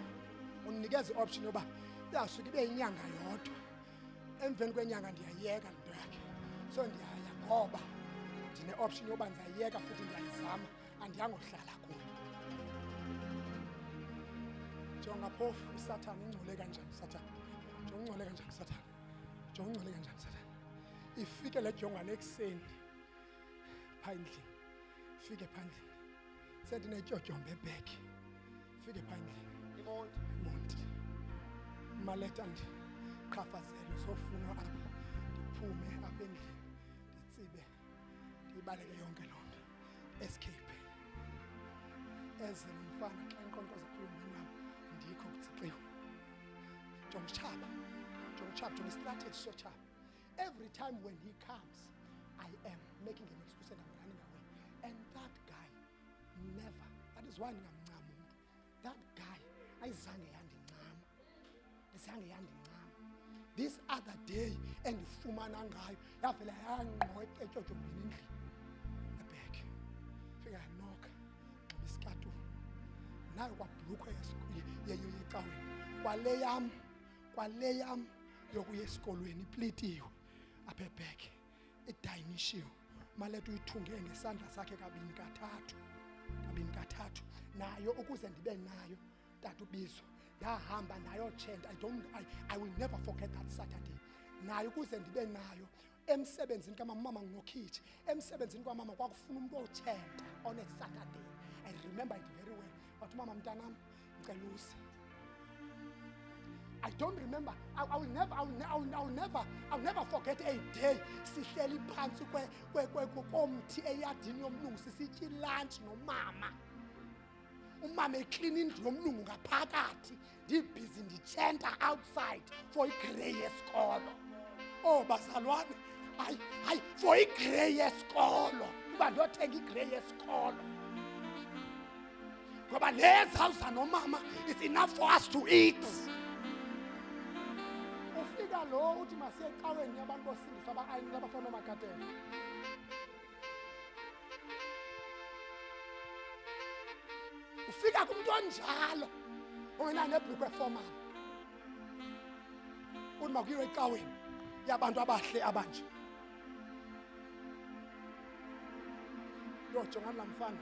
[SPEAKER 1] undinikeza i-option yoba iyasuke ibe yinyanga yodwa. Emveni kwenyanga ndiyayiyeka le nto yakhe. So ndiyaya ngoba ndine-option yoba ndizayiyeka futhi ndiyayizama, andiyangohlala kuyo. Jonga phofu uSathane ungcole kanjani uSathane. Ungcole kanjani uSathane. Ungcole kanjani uSathane. Ifike le jongwane ekuseni phandle. Fike phandle. Sendinetyotyombe ebheki. Fike phandle. Imonti. Maleta ndiqhafazele uzofuna apha. Ndiphume apha endlini. Nditsibe. Ndibaleke yonke loo nto. Escape. Eze mfana xa inkonkoza kuyo nami ndikho kutsiqiwe. Jongichaba. Strategy sochaba. Every time when he comes, I am making an excuse and I'm running away. And that guy never. That is why ngingamncama umuntu. That guy ayizange yandincama. This other day endifumana ngayo yavela yangqo etyotyomini endlini. Ebheki. Fika yanoka. Isikatu. Nayo kwabhlukwe yecaweni. Kwale yam yokuya esikolweni iplitiwe apha ebheki. Idayinishiwe. Maleta uyithunge ngesandla sakhe kabini kathathu. Nayo ukuze ndibe nayo tata ubizwa. Ndahamba nayo chant. I will never forget that Saturday. Nayo ukuze ndibe nayo emsebenzini kamama nginokhitshi. Emsebenzini kwamama kwakufuna umuntu ochanta on a Saturday. I remember it very well. But mama mntanam ngicela use. I don't remember. I'll never forget a day. Sihleli phansi komthi eyadini yomlungu sisitya lunch nomama. umama eclean indlu yomlungu ngaphakathi ndibhizi nditshenta outside for igrey yesikolo. Oh bazalwane, hayi for igrey yesikolo uba ndiyothenga igrey yesikolo ngoba lezawuza nomama it's enough for us to eat. Ufika lo uthi masiye ecaweni abantu bosindiswa aba-ayini abafana nomakatela. Ufika kumuntu onjalo ongena nebhlukwe formal uthi makuyiwe ecaweni yabantu abahle abanje. Yo jongani lamfana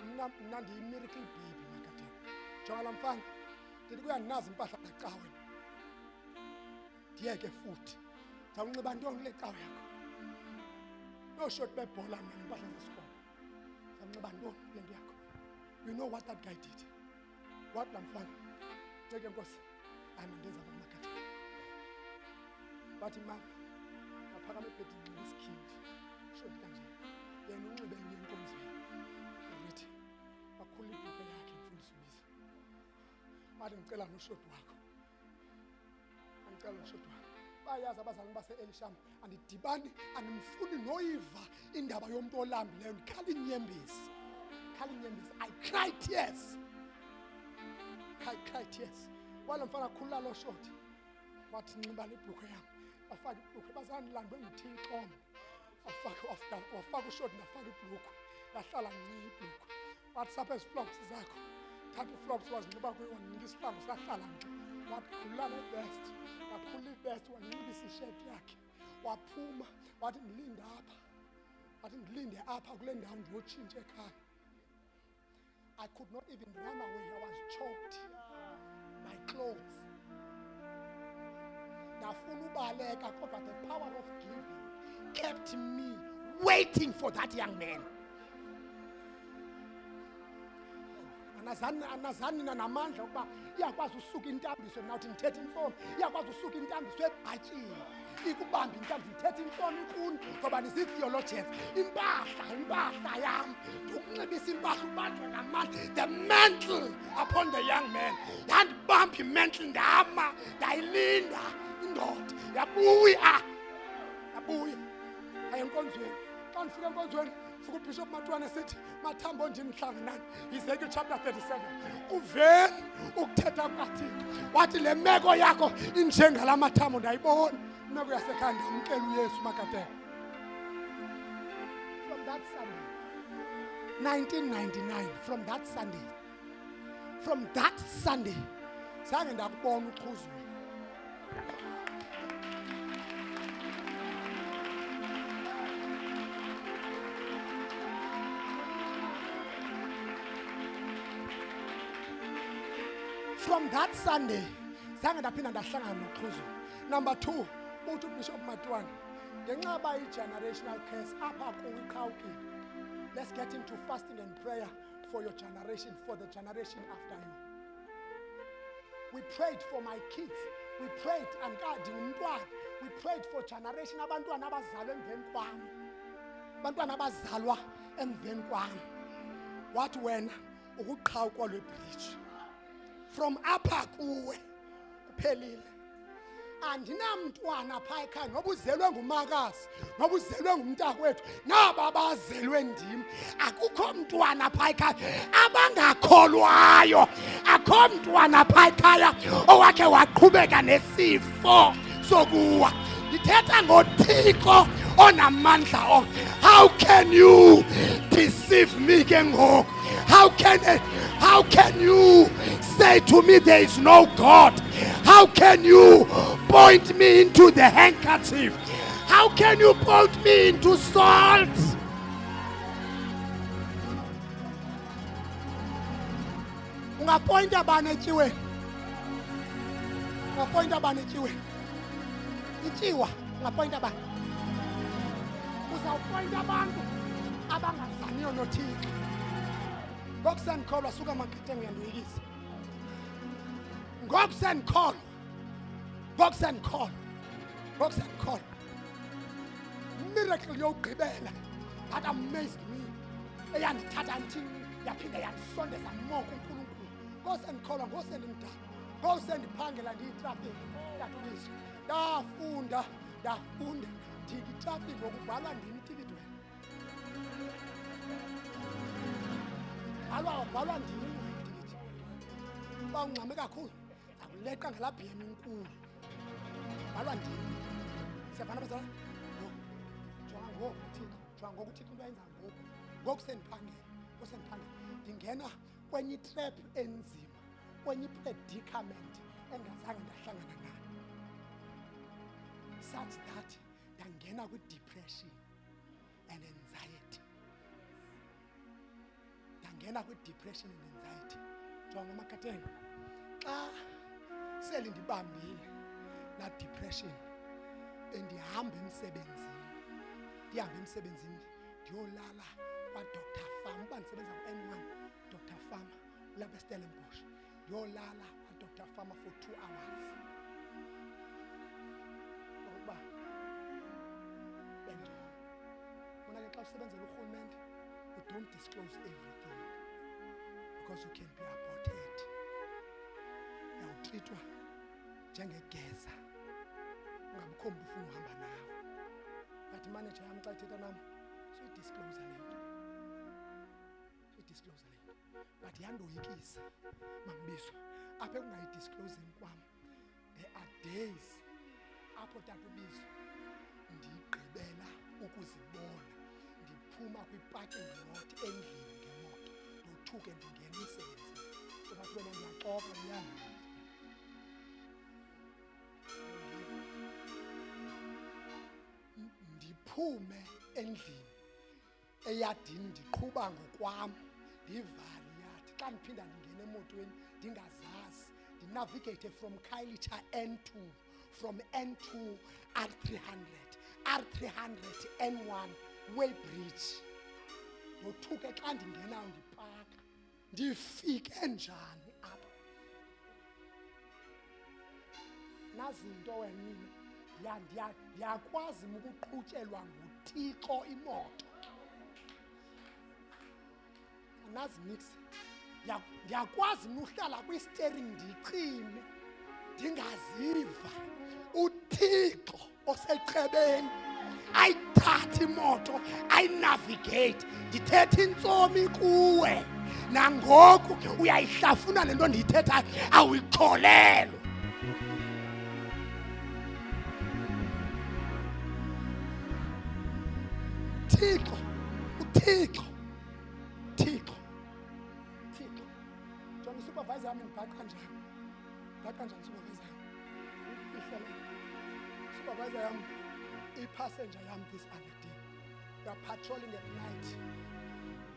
[SPEAKER 1] mna ndiyi-miracle baby makatela. Jonga lamfana ndithi kuyanazi impahla zacaweni ndiyeke futhi zawunxiba ntoni kule cawe yakho nooshoti bebhola mna nempahla zesikolo zawunxiba ntoni kule nto yakho. You know what that guy did? What lamfana ceke nkosi hayi mandenza apha kumakatela bathi mama ngaphakama ebhedini nxiba isikhindi shoti kanje yena unxibele uye enkonzweni rithi bakhula ibhubhe yakhe mfundisi uyise wathi ngicela noshoti wakho bayazi abazalwane base-Elishama andidibani andimfuni noyiva indaba yomuntu olambileyo ndikhala inyembezi. I cried tears. Walo mfana khulula lo shoti wathi nxiba le bhlukwe yam afaka ibhlukwe bazandilandwe nguThixo wafaka ushoti ndafaka ibhlukwe yahlala ncinci ibhlukwe wathi sapha eziflops zakho thatha iflops wazinxiba kuyo wanika isihlangu sahlala nje wathi khulula nevest wakhulula ivest wanxibisa isheti yakhe waphuma wathi ndilinde apha kule ndawo ndiyotshintsha ekhaya. I could not even run away. I was choked. My clothes. But the power of giving kept me waiting for that young man. Anazani namandla ukuba iyakwazi usuka intambiso nawuthi ndithethe intsomi iyakwazi usuka intambiso ebhatshini ikubamba intambiso ithethe intsomi ikuni ngoba nisi-theologians impahla yam ndikunxibisa impahla ubanjwe ngamandla. The mantle upon the young man yandibamba imantle ndama ndayilinda indoda yabuya ayenkonzweni. Xa ndifika enkonzweni fuku Bishop Matwana sithi mathambo nje nihlanga nani Ezekiel chapter 37 uveni ukuthetha kukaThixo wathi le meko yakho injengala mathambo ndayibona imeko yasekhaya ndamkela uYesu makatela. From that Sunday 1999 from that Sunday zange ndakubona uxhuzulu. From that Sunday, zange ndaphinda ndahlangana noxhuzulu. Number 2, uthi uBishop Matwana ngenxa ba i-generational curse apha kuqhawukile. Let's get into fasting and prayer for your generation, for the generation after you. We prayed for my kids. We prayed and God umntwana. We prayed for generation abantwana abazalwa emveni kwami. Abantwana abazalwa emveni kwami. Wathi wena ukuqhawukwa lwebridge. From apha kuwe kuphelile. Andinamntwana pha ekhaya noba uzelwe ngumakazi noba uzelwe ngumntakwethu naba bazelwe ndim akukho mntwana pha ekhaya abangakholwayo. Akho mntwana pha ekhaya owakhe waqhubeka nesifo sokuwa. Ndithetha ngoThixo onamandla onke. How can you deceive me ke ngoku? How can you say to me there is no God? How can you point me into the handkerchief? How can you point me into salt? Ungapointa bani etyiweni? Ungapointa bani etyiweni? Ityiwa ungapointa bani? Uzawupointa abantu abangazaniyo noThixo. Ngokusandikholwa suka makhethe ngiyandoyikisa. Ngokusandikholwa. Miracle yokugqibela that amazed me. Eyandithatha nthi yaphinda yandisondeza more kuNkulunkulu. Ngosendikholwa, ngosendimdala, ngosendiphangela ndiyitrafiki yatubizwa. Ndafunda ndiyitrafiki ngokubhalwa ndim itikiti wena. Bhalwa ndim itikiti. Uba ungxame kakhulu akuleqa ngalaa BM inkulu. Bhalwa ndim. Siyavana bazala? Jonga ngoku uThixo, jonga ngoku uThixo into ayenza ngoku. Ngoku sendiphangela, ndingena kwenye itrap enzima, kwenye predicament engazange ndahlangana nayo. Such that ndangena kwi-depression and anxiety. Jonga Makateng, xa sele ndibambile la depression ndihamba emsebenzini ndiyolala kwaDr. Fam, uba ndisebenza ku-N1, Dr. Fam ulapha eStellenbosch, ndiyolala kwaDr. Fam for 2 hours. Ngokuba benjalo mona ke xa usebenzela urhulumente, you don't disclose everything because you can be aborted. Uyawutrithwa njengegeza, ungabikho mntu ufuna uhamba nawe. But imanager yam xa ithetha nam suyidisclose le nto, but yandoyikisa Mambiso apha ekungayidisclosing kwam. There are days apho tatubizo ndigqibela ukuzibona ndiphuma kwi-parking lot endlini ngemoto ndothuke ndingena emsebenzini. Kuba wena ndiyaxoka nyana. Ndiphume endlini eyadini ndiqhuba ngokwam ndivale iyadi. Xa ndiphinda ndingena emotweni ndingazazi ndinavigate from Khayelitsha N2, from N2 R300 N1 Weybridge. Ndothuke xa ndingenayo ndipaka. Ndifike njani apha? Nazi into wena ndiyakwazi ukuqhutyelwa nguThixo imoto. Nazi nix. Ndiyakwazi ukuhlala kwi-steering ndichime ndingaziva. uThixo osechebeni ayithatha imoto ayinavigate. Ndithetha intsomi kuwe nangoku uyayihlafuna le nto ndiyithethayo, awuyikholelwa. Thixo. Jonga supervisor yami ndibhaqa njani? Supervisor yami? Supervisor yami, passenger yami this other day. We are patrolling at night.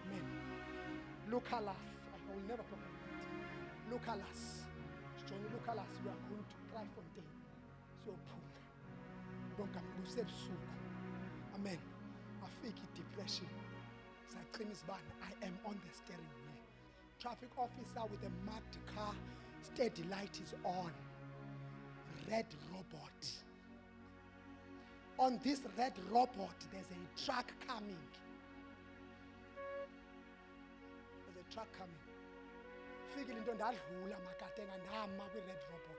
[SPEAKER 1] Amen. Lucalas, I will never forget it. Lucalas. Johnny Lucalas, we are going to Kraaifontein. So puka. Don't come to sebusuku. Amen. Afiki depression. I am on the steering wheel. Traffic officer with a marked car, steady light is on. Red robot. On this red robot, there's a truck coming. Figure into ndadlula Makatenga ndama kwi-red robot.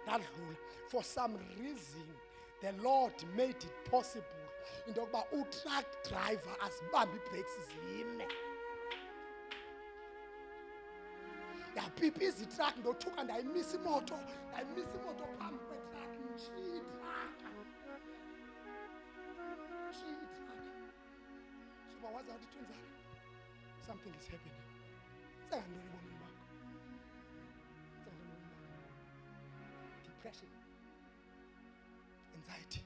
[SPEAKER 1] Ndadlula. For some reason, the Lord made it possible into yokuba u-truck driver asibambe ii-brakes zime. Yapiphiza itruck ndothuka ndayimisa imoto phambi kwetruck ntshiya itruck. Suba wazi awuthi thunzana, something is happening. Sengantoni ebomini bakho? Depression, anxiety.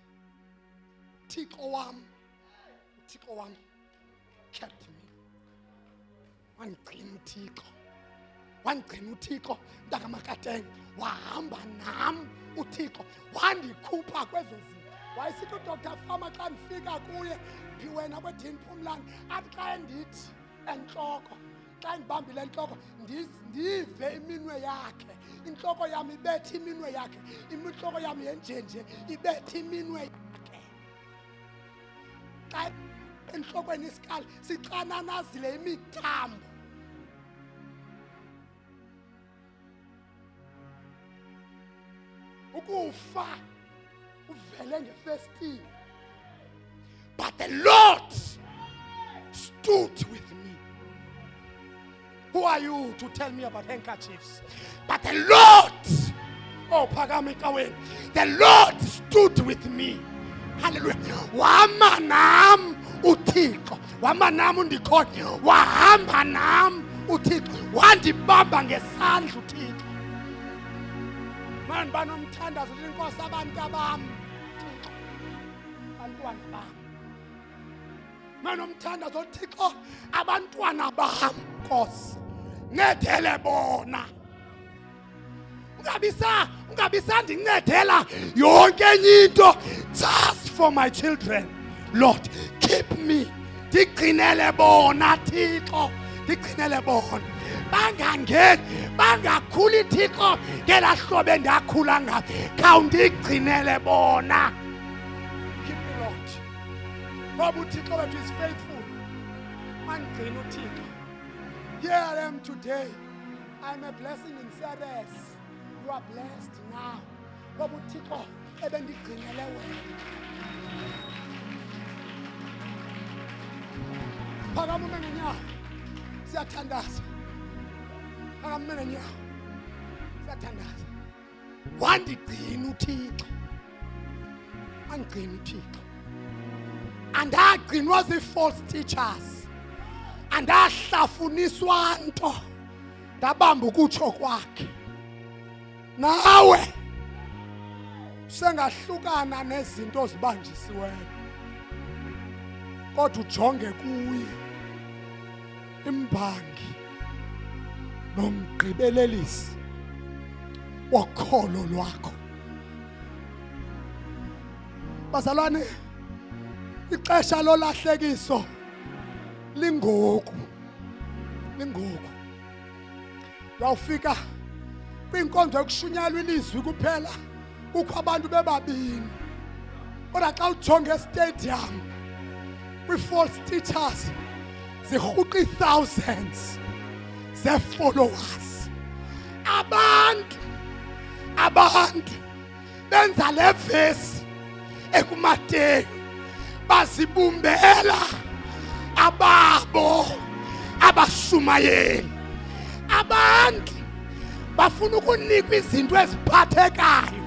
[SPEAKER 1] Thixo wam kept me. Wangcina uThixo mntakaMakateng, wahamba nam uThixo wandikhupha kwezo zinto. Wayesithi uDr. Fama xa ndifika kuye ndiwena kwedini Phumlani athi xa endithi entloko, xa ndibambile entloko ndive iminwe yakhe, intloko yam ibethe iminwe yakhe, intloko yam yenjenje ibethe iminwe yakhe. Xa entlokweni isikali sixananazile imithambo. Ukufa uvele ngefestini. But the Lord stood with me. Who are you to tell me about handkerchiefs? But the Lord, oh Pagamikawe, the Lord stood with me. Hallelujah. Wamanam uthixo. Wamanam undikhona. Wahamba nam uthixo. Wandibamba ngesandla uthixo. Man banomthandazo lenkosi abantu bam. Abantwana bam. Manomthandazo uthixo abantwana bam Nkosi. Ncedele bona. Ungabisa ndincedela yonke enye into just for my children. Lord, keep me. Ndigcinele bona Thixo. Ndigcinele bona. Bangangeni, bangakhuli Thixo ngela hlobo endakhula ngalo. Khawundigcinele bona. Keep me, Lord. Ngoba uThixo wethu is faithful. Mandigcina uThixo. Here I am today. I'm a blessing in service. You are blessed now. Ngoba uThixo ebendigcinele wena. Phakama ume ngenyawo. Siyathandaza. Phakama ume ngenyawo. Siyathandaza. Wandigcina uThixo. Angigcina uThixo. Andagcinwa zii-false teachers. Andahlafuniswa nto. Ndabamba ukutsho kwakhe. Nawe sengahlukana nezinto zibanjisiweyo. Kodwa ujonge kuye. Imbangi nomgqibelelisi wokholo lwakho. Bazalwane, ixesha lolahlekiso lingoku. Lingoku. Uyawufika kwinkonzo yokushunyalwa ilizwi kuphela kukho abantu bebabini. Kodwa xa ujonge estadium kwi-false teachers zirhuqa thousands ze-followers. Abantu benza le vesi ekuMateyu bazibumbela ababo abashumayeli. Abantu bafuna ukunikwa izinto eziphathekayo.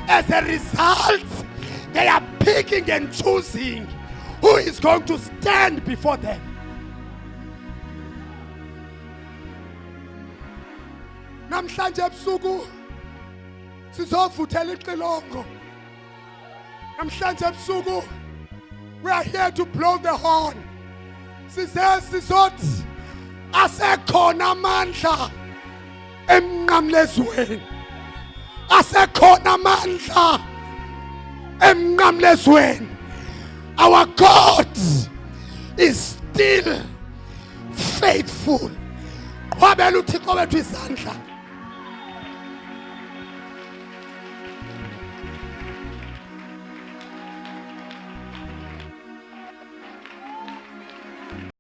[SPEAKER 1] As a result, they are picking and choosing who is going to stand before them. Namhlanje ebusuku sizovuthela ixilongo. Namhlanje ebusuku we are here to blow the horn. Sizothi asekhona amandla emnqamlezweni. Asekhona amandla emnqamlezweni. Our God is still faithful. Wabela uThixo wethu izandla.